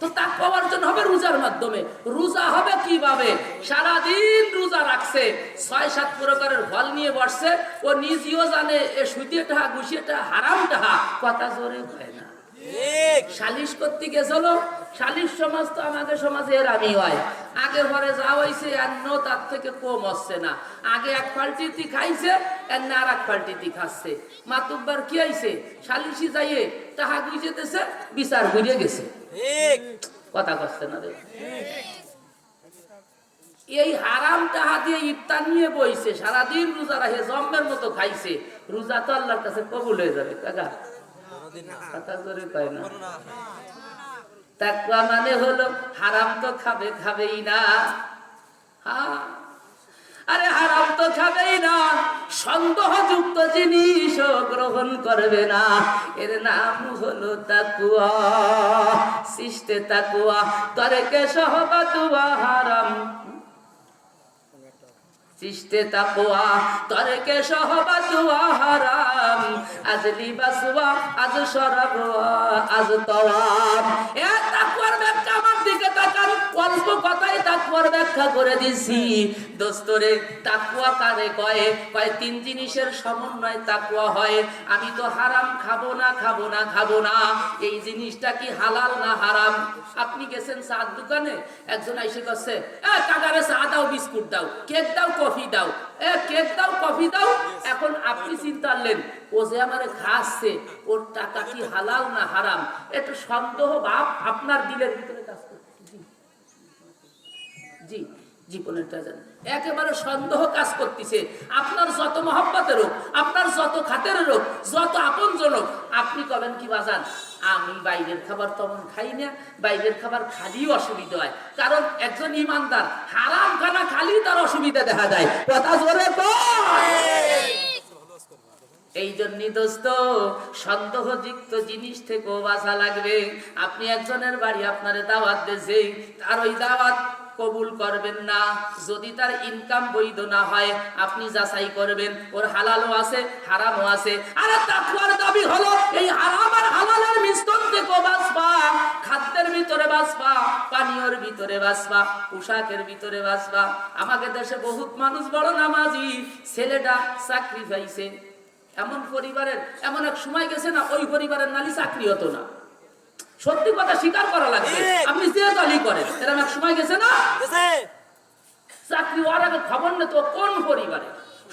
তো তাকওয়া অর্জন হবে রোজার মাধ্যমে। রোজা হবে কিভাবে? সারাদিন রোজা রাখছে, 6-7 প্রকারের ফল নিয়ে বসছে, ও নিজেও জানে এ সুদিয়ে টাহা ঘুষিয়ে টাহা হারাম টাহা, কথা জোরে হয় না। সালিশ করতে গেছিল, সালিশ সমাজ তো আমাদের সমাজে এর আমি হয়, আগে ঘরে যা হয়েছে আর তার থেকে কম হচ্ছে না, আগে এক পাল্টিতি খাইছে আর না আর এক পাল্টিতি খাচ্ছে। মাতুব্বার কি আইছে, সালিশি যাইয়ে টাহা গুজেতেছে, বিচার ঘুরে গেছে, কথা কচ্ছে না রে। এই হারাম টাহা দিয়ে ইফতার নিয়ে বইছে, সারাদিন রোজা রাখে জম্মের মতো খাইছে, রোজা তো আল্লাহর কাছে কবুল হয়ে যাবে কাকা, কথা জোরে কয় না। তাকওয়া মানে হলো হারাম তো খাবে, খাবেই না। আরে হারাম তো খাবেই না, সন্দেহযুক্ত জিনিস গ্রহণ করবে না, এর নাম হলো তাকওয়া। সৃষ্টে তাকওয়া তরেকে সহবাতুয়া হারাম, সৃষ্টে তাকওয়া তরেকে সহবাতুয়া হারাম, আজ লিবাসওয়া আজ শরাবওয়া আজ তাওয়াব। এ তাকওয়ার ব্যাখ্যা আমার দিকে তাকান, অল্প কথাই তাকওয়ার ব্যাখ্যা করে দিছি। দোস্তরে তাকওয়া কারে কয়? কয় 3 জিনিসের সমন্বয় তাকওয়া হয়। আমি তো হারাম খাবো না, খাবো না, খাবো না, এই জিনিসটা কি হালাল না হারাম? আপনি গেছেন চার দোকানে, একজন এসে কাছে এ কাকারে চা দাও, বিস্কুট দাও, কেক দাও, কফি দাও, এ কেক দাও, কফি দাও। এখন আপনি চিন্তা করলেন ও যে আমারে খাচ্ছে, ওর টাকা কি হালাল না হারাম? একটু সন্দেহ ভাব আপনার দিলের ভিতরে কাজ করতেছে। জি জীবনেরটা জানেন, একেবারে সন্দেহ কাজ করতেছে। আপনার যত মহব্বতের হোক, আপনার যত খাতের হোক, যত আপন জনক, আপনি কবেন কি বাজান আমি বাইরের খাবার তেমন খাই না, বাইরের খাবার খালি অসুবিধা হয়। কারণ একজন ইমানদার হারাম খানা খালি তার অসুবিধা দেখা যায়, কথা জোরে এই জন্য দোস্ত সন্দেহযুক্ত জিনিস থেকেও বাঁচা লাগবে। আপনি একজনের বাড়ি আপনারে দাওয়াত দিয়েছে, তার ওই দাওয়াত কবুল করবেন না যদি তার ইনকাম বৈধ না হয়, আপনি যাচাই করবেন ওর হালালও আছে হারামও আছে। আরে তাকওয়ার দাবি হলো এই হারাম আর হালালের মিশ্রণ থেকে বাঁচবা, খাদ্যের ভিতরে বাঁচবা, পানীয়র ভিতরে বাঁচবা, পোশাকের ভিতরে বাঁচবা। আমাকে দেশে বহুত মানুষ বড় নামাজি, ছেলেটা চাকরি পাইছে, এমন পরিবারের এমন এক সময় গেছে না ওই পরিবারের নালি চাকরি হতো না, সত্যি কথা স্বীকার করা লাগবে। আপনি যে দলই করেন, এরকম এক সময় গেছে না চাকরি হওয়ার আগে খবর নেই তো কোন পরিবারে,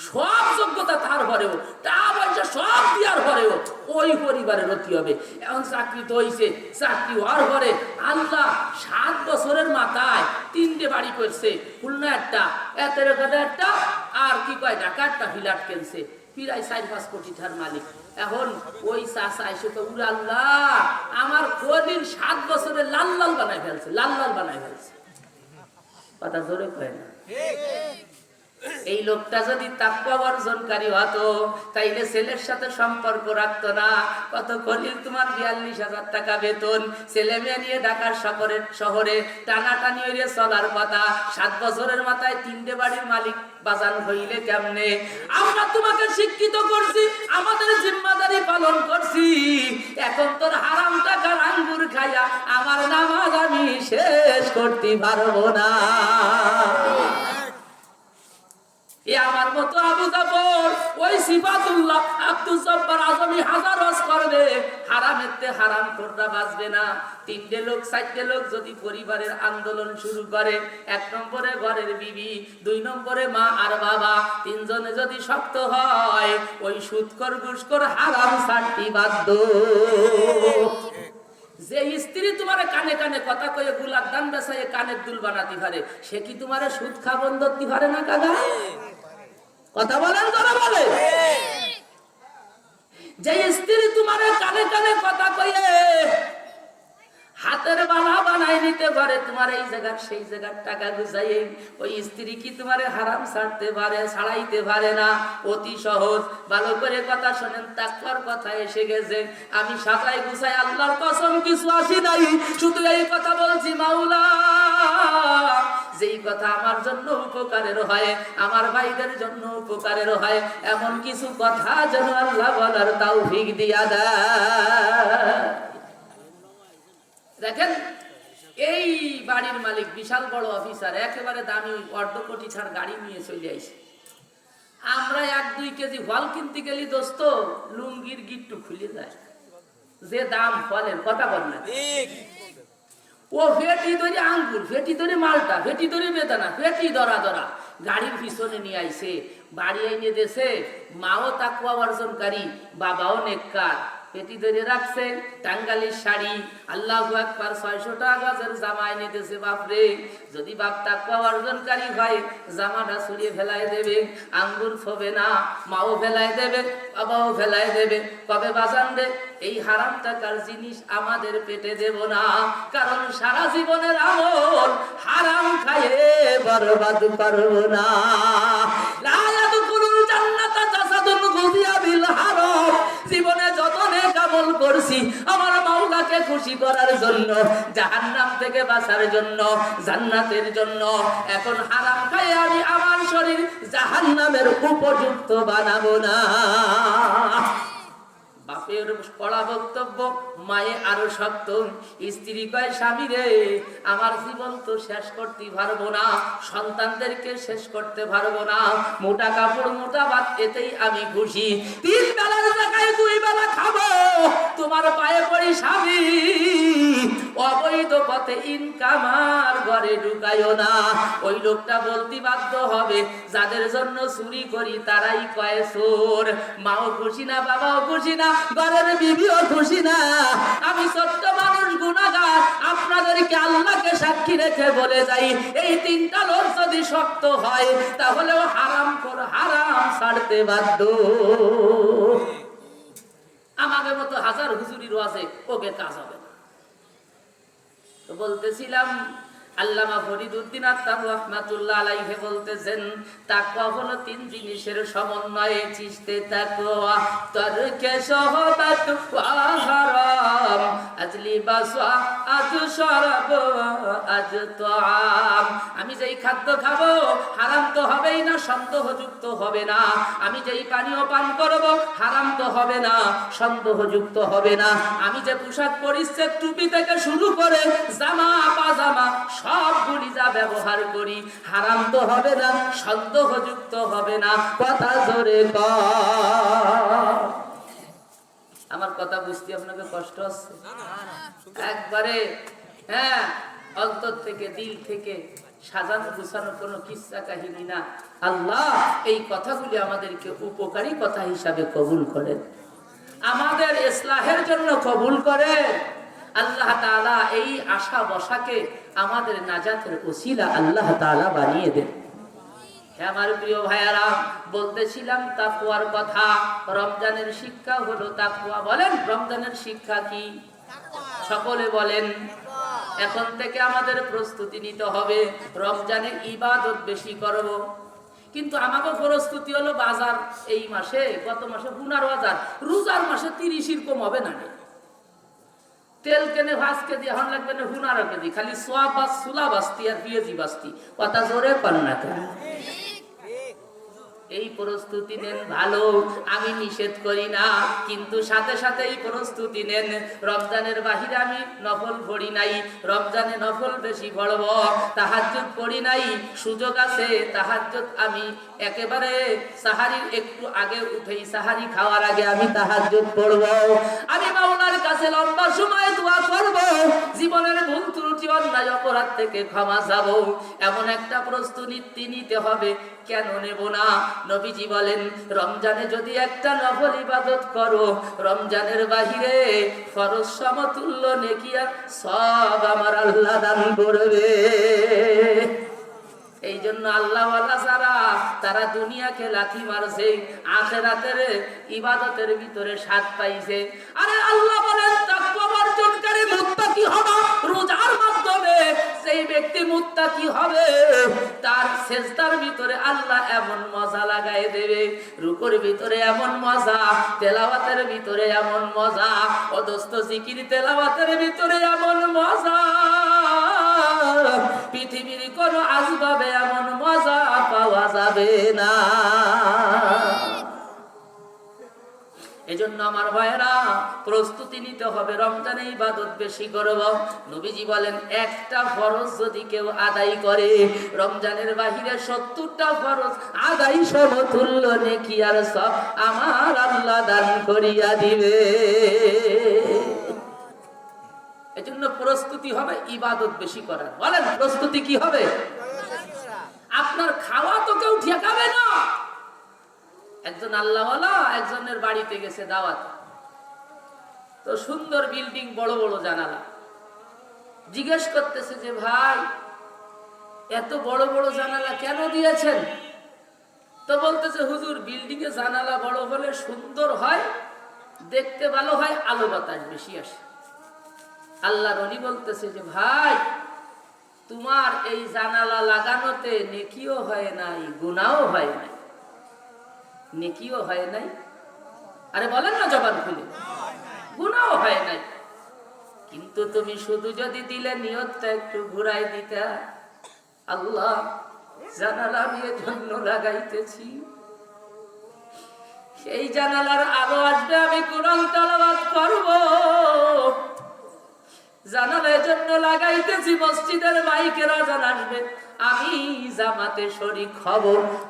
সব যোগ্যতা তার ঘরেও, টাকা পয়সা সব দেওয়ার ঘরেও ওই পরিবারের অতি হবে। এখন চাকরি তো হয়েছে, চাকরি হওয়ার ঘরে আল্লাহ 7 বছরের মাথায় 3টে বাড়ি করছে, খুলনা একটা, এতের কথা একটা, আর কি কয় ঢাকা একটা ফ্ল্যাট কিনছে, প্রায় 4-5 কোটি টাকার মালিক। এখন ওই চাষা এসে তো উড়ে আল্লাহ আমার কদিন 7 বছরে লাল লাল বানাই ফেলছে, লাল লাল বানাই ফেলছে, কথা জোরে কয় না। এই লোকটা যদি তাকওয়া অর্জনকারী হতো তাইলে ছেলের সাথে সম্পর্ক রাখতো না। কত খলিল তোমার 42,000 টাকা বেতন, ছেলে মেয়ে নিয়ে ঢাকার শহরে টানাটানি হইলে চলার কথা। 7 বছরের মাথায় 3টে বাড়ির মালিক বাজান হইলে কেমনে? আমরা তোমাকে শিক্ষিত করছি, আমাদের জিম্মাদারি পালন করছি, এখন তোর হারাম টাকার আঙ্গুর খাইয়া আমার নামাজ আমি শেষ করতে পারবো না। আমার মতো আবু জাফর ওই সিফাতুল্লাহ আব্দুল জব্বার আজমি হাজার ওয়াজ করবে, হারামেতে হারাম করতে বাঁচবে না। 3টে লোক 4টে লোক যদি পরিবারের আন্দোলন শুরু করে, 1 নম্বরে ঘরের বিবি, 2 নম্বরে মা আর বাবা, 3 জনে যদি শক্ত হয়, ওই সুদখোর ঘুষখোর হারাম ছাড়তে বাধ্য। যে স্ত্রী তোমার কানে কানে কথা কয়ে গুলার দান বেসায় কানের দুল বানাতে পারে, সে কি তোমার সুদ খাবন ধরতে পারে না? কাকা কথা বলেন, তারা বলে যে স্ত্রী তোমার কানে কানে কথা কয়ে হাতের বালা বানাই নিতে পারে, তোমার এই জায়গার সেই জায়গার টাকা গুছাই, ওই স্ত্রী কি তোমার হারাম ছাড়তে পারে? ছাড়াইতে পারে না। অতি সহজ। ভালো করে কথা শোনেন, তাকওয়ার কথা এসে গেছে। আমি সাজাই গুছাই আল্লাহর কসম কিছু আসি নাই, শুধু এই কথা বলছি মাওলা, যেই কথা আমার জন্য উপকারের হয়, আমার ভাইদের জন্য উপকারের হয়, এমন কিছু কথা যেন আল্লাহ বলার তৌফিক দিয়া দেয়। দেখেন, এই বাড়ির মালিক বিশাল বড় অফিসার, একেবারে দামি অর্ধকোটি ছাড় গাড়ি নিয়ে চলে আইছে। আমরা 1-2 কেজি ফল কিনতে গেলি দোস্ত, লুঙ্গির গিট্টু খুলে যায়, যে দাম ফলের কথা বল না। ও ফেটি ধরে আঙ্গুর, ফেটি ধরে মালটা, ফেটি ধরে বেদানা, ফেটি ধরা ধরা গাড়ির পিছনে নিয়ে আইছে, বাড়ি এনে দেশে। মাও তাকওয়া অর্জনকারী, বাবাও নেককার, পেটি ধরে রাখছে, টাঙ্গালির শাড়ি, আল্লাহু আকবার, 600 টাকা গজের জামা এনে দিয়েছে। বাপরে, যদি বাপ তাকওয়া অর্জনকারী হয়, জামাটা ছুড়িয়ে ফেলাই দেবে, আঙ্গুর ছবে না, মাও ফেলাই দেবে, বাবাও ফেলাই দেবে। কবে বাজান দে, এই হারাম টাকার জিনিস আমাদের পেটে দেব না, কারণ সারা জীবনের আমল হারাম খাইয়ে বরবাদ করব না। লা ইয়াদখুলুল জান্নাতা জাসাদুন গুযিয়া বিল হারাম। জীবনে যত নেক আমল করছি আমার মাওলাকে খুশি করার জন্য, জাহান্নাম থেকে বাঁচার জন্য, জান্নাতের জন্য, এখন হারাম খাইয়ে আমি আমার শরীর জাহান্নামের উপযুক্ত বানাবো না। বাপের কড়া বক্তব্য, মায়ে আরো শক্ত। স্ত্রী কয়, স্বামী রে, আমার জীবন তো শেষ করতে পারবো না, সন্তানদেরকে শেষ করতে পারবো না, মোটা কাপড় মোটা ভাত এতেই আমি খুশি, 3 বেলার জায়গায় 2 বেলা খাবো, তোমার পায়ে পড়ি স্বামী, অবৈধ পথে ইনকাম আর ঘরে ঢুকায়ও না। ওই লোকটা বলতে বাধ্য হবে, যাদের জন্য চুরি করি তারাই কয় চোর। মাও খুশি না, বাবাও খুশি না, ঘরের বিবিও খুশি না। আমি ছোট্ট মানুষ, গুনাহগার, আপনাদেরকে আল্লাহকে সাক্ষী রেখে বলে যাই, এই 3টা লোক যদি শক্ত হয়, তাহলেও হারাম কর, হারাম ছাড়তে বাধ্য। আমাদের মতো হাজার হুজুরির আছে, ওকে কাজ হবে না। তো বলতেছিলাম, আল্লামা ফরিদউদ্দিন আত্তার রাহমাতুল্লাহ আলাইহি বলতেছেন, তাকওয়া হলো 3 জিনিসের সমন্বয়ে। চিশতে তাকওয়া, তারকে শহবাত ওয়া হারাম, আজলি বাসা আতশরাব আজতাম। আমি যেই খাদ্য খাবো হারাম তো হবেই না, সন্দেহযুক্ত হবে না। আমি যেই পানীয় পান করব হারাম তো হবে না, সন্দেহযুক্ত হবে না। আমি যে পোশাক পরিচ্ছদ, টুপি থেকে শুরু করে জামা পাজামা সবগুলি যা ব্যবহার করি, হারাম তো হবে না, সন্দেহযুক্ত হবে না। কথা জোরে কর। আমার কথা বুঝতে আপনাকে কষ্ট হচ্ছে? একবারে হ্যাঁ, অন্তর থেকে, দিল থেকে সাজানো গুছানো কোনো কিচ্ছা কাহিনী না। আল্লাহ এই কথাগুলি আমাদেরকে উপকারী কথা হিসাবে কবুল করেন, আমাদের ইসলাহের জন্য কবুল করেন। আল্লাহ তাআলা এই আশা বসাকে আমাদের নাজাতের ওসিলা আল্লাহ তাআলা বানিয়ে দেন। আমার প্রিয় ভাইয়ারা, বলতেছিলাম তাকওয়ার কথা। রমজানের শিক্ষা হলো তাকওয়া। বলেন, রমজানের শিক্ষা কি? সকলে বলেন। এখন থেকে আমাদের প্রস্তুতি নিতে হবে, রমজানে ইবাদত বেশি করব। কিন্তু আমাকে প্রস্তুতি হলো বাজার এই মাসে, গত মাসে 15,000, রোজার মাসে 30 কম হবে না। তেল কেনে ভাজ কেজি, এখন লাগবে না 15 কেজি, খালি সোয়া বাস সুলা বাস্তি আর পিঁয়াজি বাস্তি, কথা জোরে পান্না। এই প্রস্তুতি নেন ভালো, আমি নিষেধ করি না, কিন্তু সাথে সাথে এই প্রস্তুতি নেন। রমজানের বাহিরে আমি নফল পড়ি নাই, রমজানে নফল বেশি পড়ব। তাহাজ্জুদ পড়ি নাই, সুযোগ আছে তাহাজ্জুদ আমি একেবারে সাহারির একটু আগে উঠেই, সাহারি খাওয়ার আগে আমি তাহাজ্জুদ পড়ব। আমি মাওলার কাছে লম্বা সময় দোয়া করব, জীবনের ভুল ত্রুটি অন্যায় অপরাধ থেকে ক্ষমা চাবো। এমন একটা প্রস্তুতি নিতে হবে। কেন নেব না? নবীজি বলেন, রমজানে যদি একটা নফল ইবাদত করো, রমজানের বাহিরে ফরজ সমতুল্য নেকি আর সব আমার আল্লাহ দান করবে। এই জন্য আল্লাহওয়ালা যারা, তারা দুনিয়াকে লাথি মারছে, আখিরাতের ইবাদতের ভিতরে স্বাদ পাইছে। আরে আল্লাহ বলেন, তাকওয়া অর্জনকারী মুত্তাকি হলো রোজার মাধ্যমে। সেই ব্যক্তি মুত্তাকি হবে, তার সিজদার ভিতরে আল্লাহ এমন মজা লাগাই দেবে, রুকুর ভিতরে এমন মজা, তেলাওয়াতের ভিতরে এমন মজা, ও দোস্ত জিকির তেলাওয়াতের ভিতরে এমন মজা, পৃথিবীর কোন আসবাবে এমন মজা পাওয়া যাবে না। এজন্য আমার ভাইরা, প্রস্তুতি নিতে হবে, রমজানে ইবাদত বেশি করব। নবীজি বলেন, একটা ফরজ যদি কেউ আদায় করে, রমজানের বাহিরে 70টা ফরজ আদায় সমতুল্য নেকি আর সব আমার আল্লাহ দান করিয়া দিবে। এজন্য প্রস্তুতি হবে ইবাদত বেশি করার। বলেন, প্রস্তুতি কি হবে? আপনার খাওয়া তো কেউ ঠেকাবে না। একজন আল্লাহওয়ালা একজনের বাড়িতে গেছে দাওয়াত, তো সুন্দর বিল্ডিং, বড় বড় জানালা। জিজ্ঞেস করতেছে যে, ভাই এত বড় বড় জানালা কেন দিয়েছেন? তো বলতেছে, হুজুর বিল্ডিং এ জানালা বড় হলে সুন্দর হয়, দেখতে ভালো হয়, আলো বাতাস বেশি আসে। আল্লাহর ওলি বলতেছে যে, ভাই তোমার এই জানালা লাগানোতে নেকিও হয় নাই, গুনাহও হয় নাই। নেকিও হয় নাই, আরে বলেন না জবান খুলে, গুনাহও হয় নাই। কিন্তু তুমি শুধু যদি দিলে নিয়তটা একটু ঘুরাই দিতা, আল্লাহ জানালা আমি এর জন্য লাগাইতেছি, সেই জানালার আলো আসবে, আমি কোরআন তেলাওয়াত করব। জানালার জন্য লাগাইতেছি, মসজিদের মাইকের আজান আসবে, আমি জামাতে শরীক হব।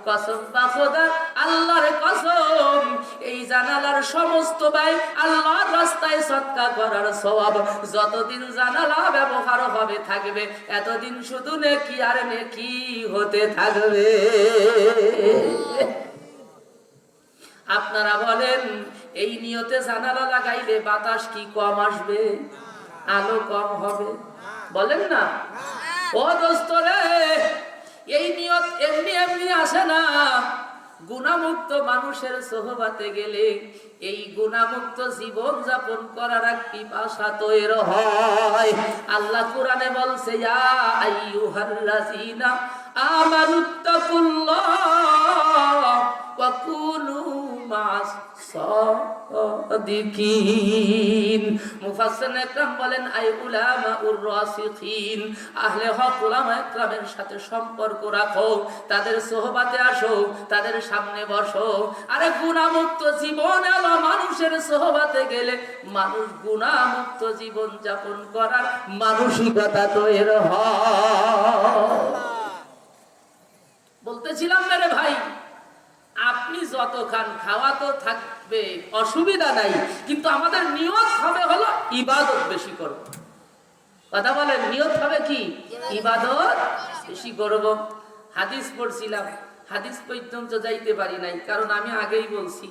কসম বা খোদা, আল্লাহর কসম, এই জানালার সমস্ত ব্যয় আল্লাহর রাস্তায় সদকা করার সওয়াব যতদিন জানালা ব্যবহার হবে থাকবে, এতদিন শুধু নেকি আর নেকি হতে থাকবে। আপনারা বলেন, এই নিয়তে জানালা লাগাইলে বাতাস কি কম আসবে? আলো কম হবে? বলেন না। ও দোস্ত রে, এই নিয়ত এমনি এমনি আসে না। গুনাহমুক্ত মানুষের সোহবাতে গেলে এই গুনাহমুক্ত জীবন যাপন করার এক পিপাসা তৈরি হয়। আল্লাহ কোরআনে বলছে, ইয়া আইয়ুহাল্লাযীনা আমানুত্তাকুল্লাহ ওয়া কুনু মা'আস সাদিকিন। মুফাসসিরিন একরাম বলেন, আই উলামাউর রাসিখিন, আহলে হক উলামা একরামের সাথে সম্পর্ক রাখো, তাদের সোহবাতে আসো, তাদের সামনে বসো। আরে গুনাহমুক্ত জীবন এলো, মানুষের সোহবাতে গেলে মানুষ গুনাহমুক্ত জীবন যাপন করার মানসিকতা তৈরি হয়। বলতেছিলাম মেরে ভাই, আপনি যত খান, খাওয়া তো থাকবে, অসুবিধা নাই, কিন্তু আমাদের নিয়ত হবে হলো ইবাদত বেশি করব। কথা বলেন, নিয়ত হবে কি? ইবাদত বেশি করব। হাদিস পড়ছিলাম, হাদিস পর্যন্ত যাইতে পারি নাই, কারণ আমি আগেই বলছি,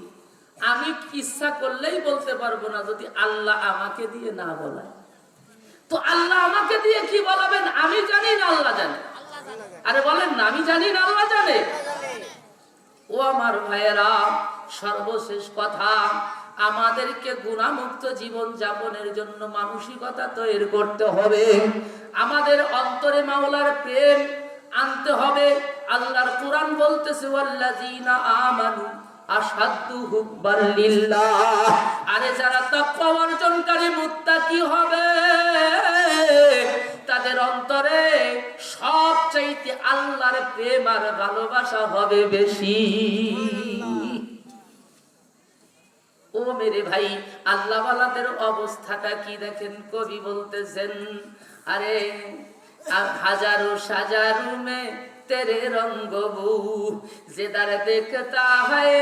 আমি ইচ্ছা করলেই বলতে পারবো না যদি আল্লাহ আমাকে দিয়ে না বলায়। তো আল্লাহ আমাকে দিয়ে কি বলাবেন? আমি জানি না, আল্লাহ জানে। আরে বলেন না, আমি জানি না, আল্লাহ জানে। ও আমার ভাইয়েরা, সর্বশেষ কথা, আমাদেরকে গুনাহমুক্ত জীবন যাপনের জন্য মানসিকতা তৈরি করতে হবে। আমাদের অন্তরে মাওলার প্রেম আনতে হবে। আল্লাহর কোরআন বলতেছে ওয়াল্লাযীনা আমানু আশাদ্দু হুব্বান লিল্লাহ। আরে যারা তাকওয়া অর্জনকারী মুত্তাকি হবে তাদের অন্তরে সবচাইতে আল্লাহর প্রেম আর ভালোবাসা হবে বেশি। ও মেরে ভাই, আল্লাহ ওয়ালাদের অবস্থাটা কি দেখেন, কবি বলতেছেন আরে হাজারো সাজারু মে তেরে রঙ্গ বু যেদার দেখতা হয়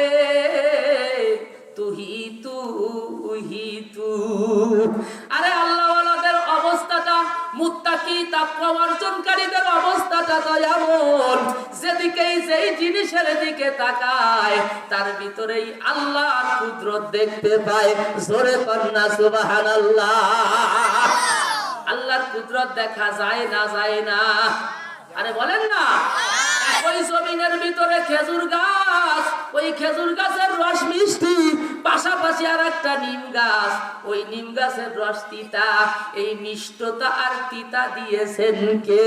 তুহি তুহি তু। আরে আল্লাহ ওয়ালাদের অবস্থাটা, মুত্তাকি তাকওয়া অর্জনকারীদের অবস্থাটা তো এমন, যেদিকেই যেই জিনিসের দিকে তাকায় তার ভিতরেই আল্লাহর কুদরত দেখতে পায়। জোরে কন্না সুবহানাল্লাহ। আল্লাহর কুদরত দেখা যায় না, যায় না? আরে বলেন না। ওই জমিনের ভিতরে খেজুর গাছ, ওই খেজুর গাছের রস মিষ্টি, পাশাপাশি আর একটা নিম গাছ, ওই নিম গাছের রস তিতা। এই মিষ্টতা আর তিতা দিয়েছেন কে?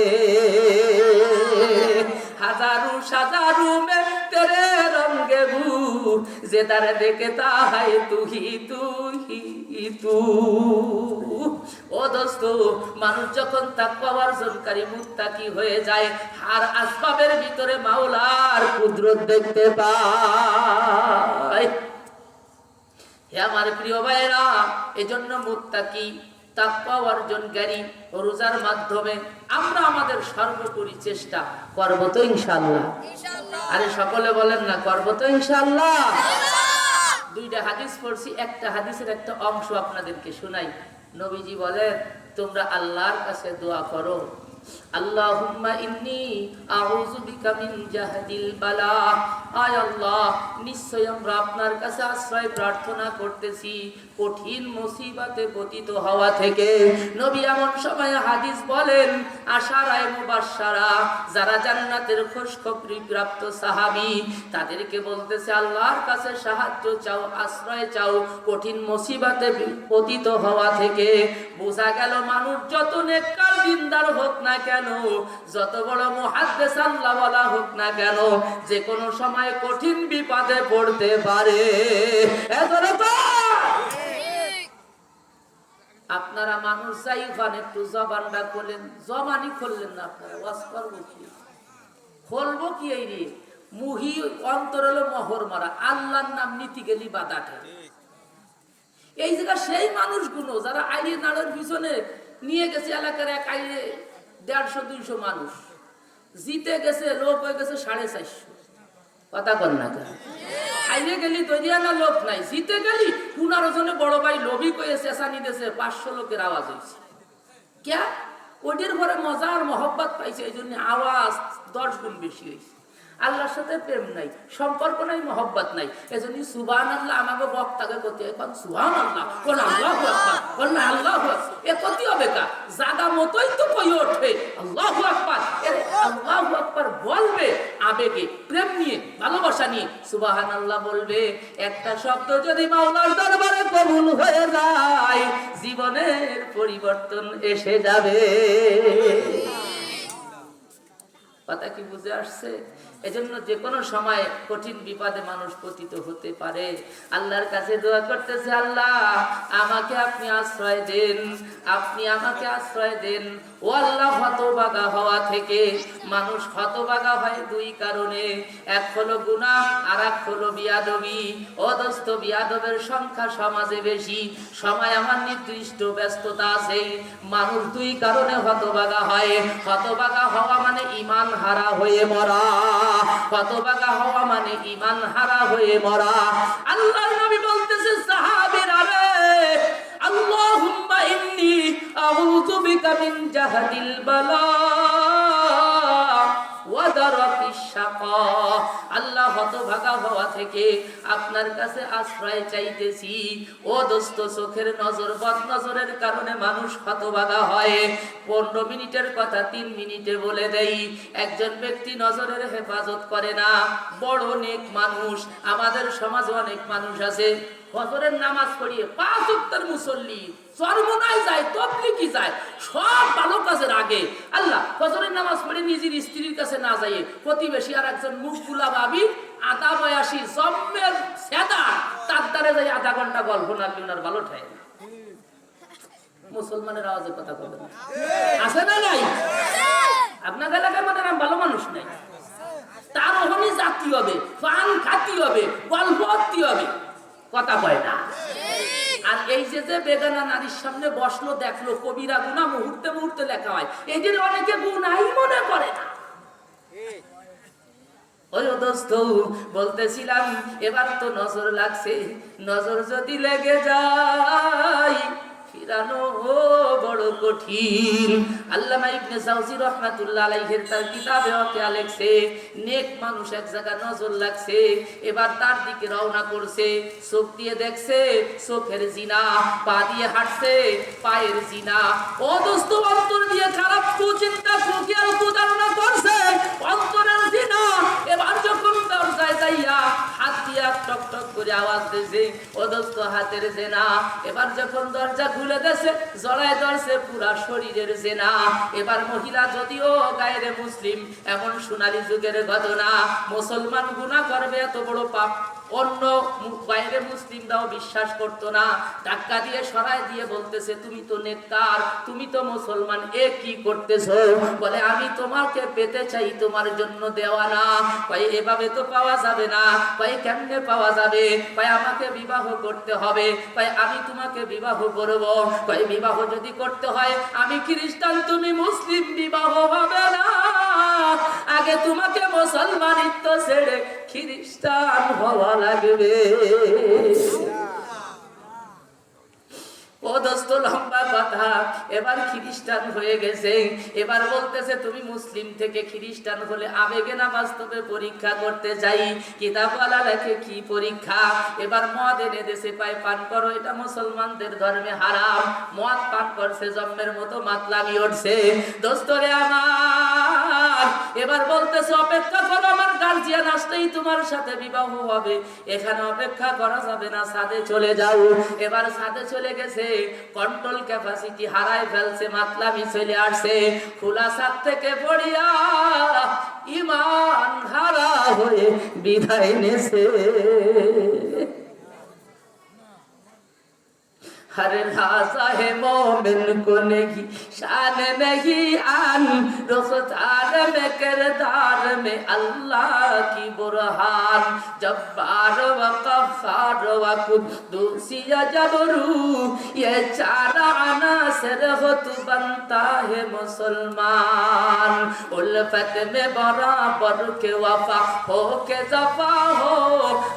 হাজারু সাজারু মে তেরে রঙ্গে ভু যে তারে দেখে তাহাই তুহি তুহি তু। ও দোস্ত, মানুষ যখন তাকওয়া অর্জনকারী মুত্তাকি হয়ে যায়, আর আসবাবের ভিতরে মাওলার কুদরত দেখতে পায়। হে আমার প্রিয় ভাইরা, এজন্য মুত্তাকি তাকওয়া অর্জনকারী রোজার মাধ্যমে আমরা আমাদের সর্বোপরি চেষ্টা করব তো ইনশাআল্লাহ। আরে সকলে বলেন না, করব তো ইনশাআল্লাহ। দুইটা হাদিস পড়ছি, একটা হাদিসের একটা অংশ আপনাদেরকে শোনাই। নবীজি বলেন, তোমরা আল্লাহর কাছে দোয়া করো, আল্লাহুম্মা ইন্নী আউযু বিকা মিন জাহদিল বালা। আয় আল্লাহ, নিশ্চয় আমরা আপনার কাছে আশ্রয় প্রার্থনা করতেছি কঠিন মুসিবতে পতিত হওয়া থেকে। নবী এমন সময় হাদিস বলেন, আশারায়ে মুবাশশারা, যারা জান্নাতের খুশখবরি প্রাপ্ত সাহাবী, তাদেরকে বলতেছে আল্লাহর কাছে সাহায্য চাও, আশ্রয় চাও কঠিন মুসিবতে পতিত হওয়া থেকে। বোঝা গেল মানুষ যত নেককার দিনদার হোক না কেন, যত বড় মুহাদ্দিস আল্লাহওয়ালা হোক না কেন, যে কোনো সময় কঠিন বিপদে পড়তে পারে। আপনারা মানুষ যাই হন, একটু জবানটা খোলেন। জবানই খুললেন না আপনারা, ওয়াজ করবো কি, খুলবো কি? এই রে মুহি অন্তর হলো মোহর মারা, আল্লাহর নাম নীতি গেলি বাদাঠে। এই জায়গা সেই মানুষগুলো যারা আইলে নাড়ের পিছনে নিয়ে গেছে, এলাকার এক আইলে 150-200 মানুষ জিতে গেছে, লোক হয়ে গেছে 450। কথা কর না, আইলে গেলি তৈরি না লোক নাই, জিতে গেলি 15 জনে বড় ভাই লবি কয়ে চেঁচানি দিয়েছে, 500 লোকের আওয়াজ হয়েছে। কে ওইটির ঘরে মজা আর মহব্বত পাইছে, এই জন্য আওয়াজ 10 গুণ বেশি হয়েছে। আল্লাহর সাথে প্রেম নাই, সম্পর্ক নাই, মহব্বত নাই। এজন্য সুবহানাল্লাহ আমাকে বক্তাকে করতে হয়, কোন সুবহানাল্লাহ, কোন আল্লাহু আকবার, কোন আল্লাহু আকবার। এ কতি হবে কা জায়গা মতই তো কই ওঠে আল্লাহু আকবার। এর আল্লাহু আকবার বলবে আবেগে, প্রেম নিয়ে, ভালোবাসা নিয়ে সুবহানাল্লাহ বলবে। একটা শব্দ যদি মাওলার দরবারে কবুল হয়ে যায়, জীবনের পরিবর্তন এসে যাবে। কথা কি বুঝে আসছে? এজন্য যে কোনো সময় কঠিন বিপদে মানুষ পতিত হতে পারে। আল্লাহর কাছে দোয়া করতেছে, আল্লাহ আমাকে আপনি আশ্রয় দেন, আপনি আমাকে আশ্রয় দেন। ও আল্লাহ, হতভাগা হওয়া থেকে মানুষ হতভাগা হয় 2 কারণে। এক হলো গুনাহ, আর এক হলো বিয়াদবি। ও দোস্ত, বিয়াদবের সংখ্যা সমাজে বেশি। সময় আমার নির্দিষ্ট ব্যস্ততা আছে, মানুষ 2 কারণে হতভাগা হয়। হতভাগা হওয়া মানে ঈমান হারা হয়ে মরা। হতভাগা হওয়া মানে ঈমান হারা হয়ে মরা। আল্লাহর নবী বলতেছে সাহাবীরা রে, আল্লাহুম্মা ইন্নী আউযু বিকা মিন জাহদিল বালা ওয়া দারাকিশ শাকা। আল্লাহ, হতভাগা হওয়া থেকে আপনার কাছে আশ্রয় চাইতেছি। ও দোস্ত, চোখের নজর, বদ নজরের কারণে মানুষ হতভাগা হয়। 15 মিনিটের কথা 3 মিনিটে বলে দেই। একজন ব্যক্তি নজরের হেফাজত করে না, বড় নেক মানুষ। আমাদের সমাজে অনেক মানুষ আছে ফজরের নামাজ পড়িয়ে 5 ওয়াক্তের মুসল্লি চরমনায় যায়, তবলিগি যায়, সব ভালো কাজের আগে আল্লাহ ফজরের নামাজ পড়ে নিজের স্ত্রীর কাছে না যায়, প্রতিবেশী আর একজন মুখগুলা ভাবি আধা বয়াসী জম্মের সেদা তার দ্বারে যাই আধা ঘন্টা গল্প লাগবে ওনার ভালো ঠায় না। মুসলমানের আওয়াজে কথা বলবেন আছে না নাই? আপনার এলাকার মধ্যে ভালো মানুষ নাই, তার ওখানে জাতি হবে, পান খাতি হবে, গল্প হবে, কথা কয় না। আর এই যে যে বেগানা নারীর সামনে বসলো দেখলো, কবিরা গুনাহ মুহূর্তে মুহূর্তে লেখা হয়, এই যে অনেকে গুনাহই মনে করে না। ওই দোস্ত বলতেছিলাম এবার তো নজর লাগছে, নজর যদি লেগে যায় ফিরানো বড় কঠিন। আল্লামা ইবনে জাওজি রাহমাতুল্লাহ আলাইহির তার কিতাবে ওয়াকিয়া লেখছে, নেক মানুষ এক জায়গায় নজর লাগছে, এবার তার দিকে রওনা করছে, চোখ দিয়ে দেখছে চোখের জিনা, পা দিয়ে হাঁটছে পায়ের জিনা। ও দোস্ত অন্তর দিয়ে খারাপ কুচিন্তা কুকিয়ার কুধারণা করছে, অন্তরের জিনা। এবার যখন দরজায় যাইয়া হাত দিয়া টক টক করে আওয়াজ দিয়েছে, ও দোস্ত হাতের জিনা। এবার যখন দরজা খুলে গেছে, জড়ায় ধরছে পুরা শরীরের জেনা। এবার মহিলা যদিও গায়ের মুসলিম, এমন সোনালী যুগের ঘটনা, মুসলমান গুনাহ করবে এত বড় পাপ অন্য বাইরে মুসলিমরাও বিশ্বাস করতো না। ধাক্কা দিয়ে সরাই দিয়ে বলতেছে, তুমি তো নেককার, তুমি তো মুসলমান, এ কি করতেছো? বলে আমি তোমাকে পেতে চাই, তোমার জন্য দেওয়া না। ভাই এভাবে তো পাওয়া যাবে না। ভাই কেমনে পাওয়া যাবে? ভাই আমাকে বিবাহ করতে হবে। ভাই আমি তোমাকে বিবাহ করব। ভাই বিবাহ যদি করতে হয় আমি খ্রিস্টান, তুমি মুসলিম, বিবাহ হবে না। আগে তোমাকে মুসলমানিত্ব ছেড়ে খ্রিস্টান হওয়া লাগবে। ও দোস্ত লম্বা কথা, এবার খ্রিস্টান হয়ে গেছে। এবার বলতেছে তুমি মুসলিম থেকে খ্রিস্টান হলে আবেগে না বাস্তবে পরীক্ষা করতে যাই। কিতাবওয়ালা লেখে কি পরীক্ষা? এবার মদ এনে দেশে পায়, পান করো, এটা মুসলমানদের ধর্মে হারাম। মদ পান করছে, জম্মের মতো মাতলামি উঠছে। দোস্তরে আমার এবার বলতেছে অপেক্ষা করো, আমার গার্জিয়ান আসলেই তোমার সাথে বিবাহ হবে। এখানে অপেক্ষা করা যাবে না, ছাদে চলে যাও। এবার ছাদে চলে গেছে, কন্ট্রোল ক্যাপাসিটি হারায় ফেলছে, মাতলামি চলে আসছে। খোলা ছাদ থেকে পড়িয়া ঈমান হারা হয়ে বিদায় নেছে। हर राजा है मोमिन को नहीं शान नहीं आन, रुखसार में किरदार में अल्लाह की बुरहान, जब्बार व क़हार व कुद्दूसी जबरू, ये चार अनासर हो तो बनता है मुसलमान। उल्फत में बराबर के वफा हो के जफा हो,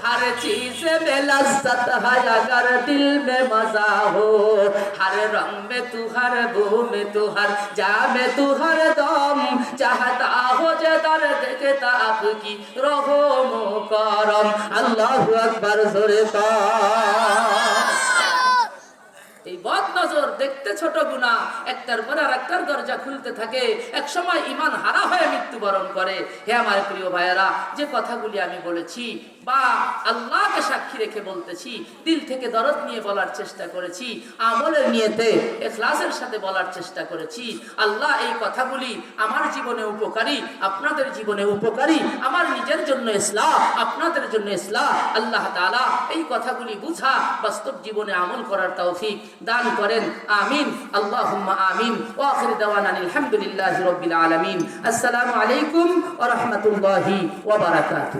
हर चीज में लज्जत है अगर दिल में मजा हो, हर रंग में तू, हर बू में तू, हर जा में तू, हर दम चाहता हो जे दर्द के ताप की रहो मुकरम। अल्लाहु अकबर जोरे का। এই বদ নজর দেখতে ছোট গুনাহ, একটার পর আরেকটার দরজা খুলতে থাকে, এক সময় ঈমান হারা হয়ে মৃত্যুবরণ করে। হে আমার প্রিয় ভাইয়েরা, যে কথাগুলি আমি বলেছি বা আল্লাহকে সাক্ষী রেখে বলতেছি, দিল থেকে দরদ নিয়ে বলার চেষ্টা করেছি, আমলের নিয়তে ইখলাসের সাথে বলার চেষ্টা করেছি। আল্লাহ এই কথাগুলি আমার জীবনে উপকারী, আপনাদের জীবনে উপকারী, আমার নিজের জন্য ইসলাহ, আপনাদের জন্য ইসলাহ। আল্লাহ তাআলা এই কথাগুলি বুঝা বাস্তব জীবনে আমল করার তৌফিক দান করেন। আমিন, আল্লাহুম্মা আমিন। ওয়া আখিরু দাওয়ানা আলহামদুলিল্লাহি রাব্বিল আলামিন। আসসালামু আলাইকুম ওয়া রাহমাতুল্লাহি ওয়া বারাকাতুহু।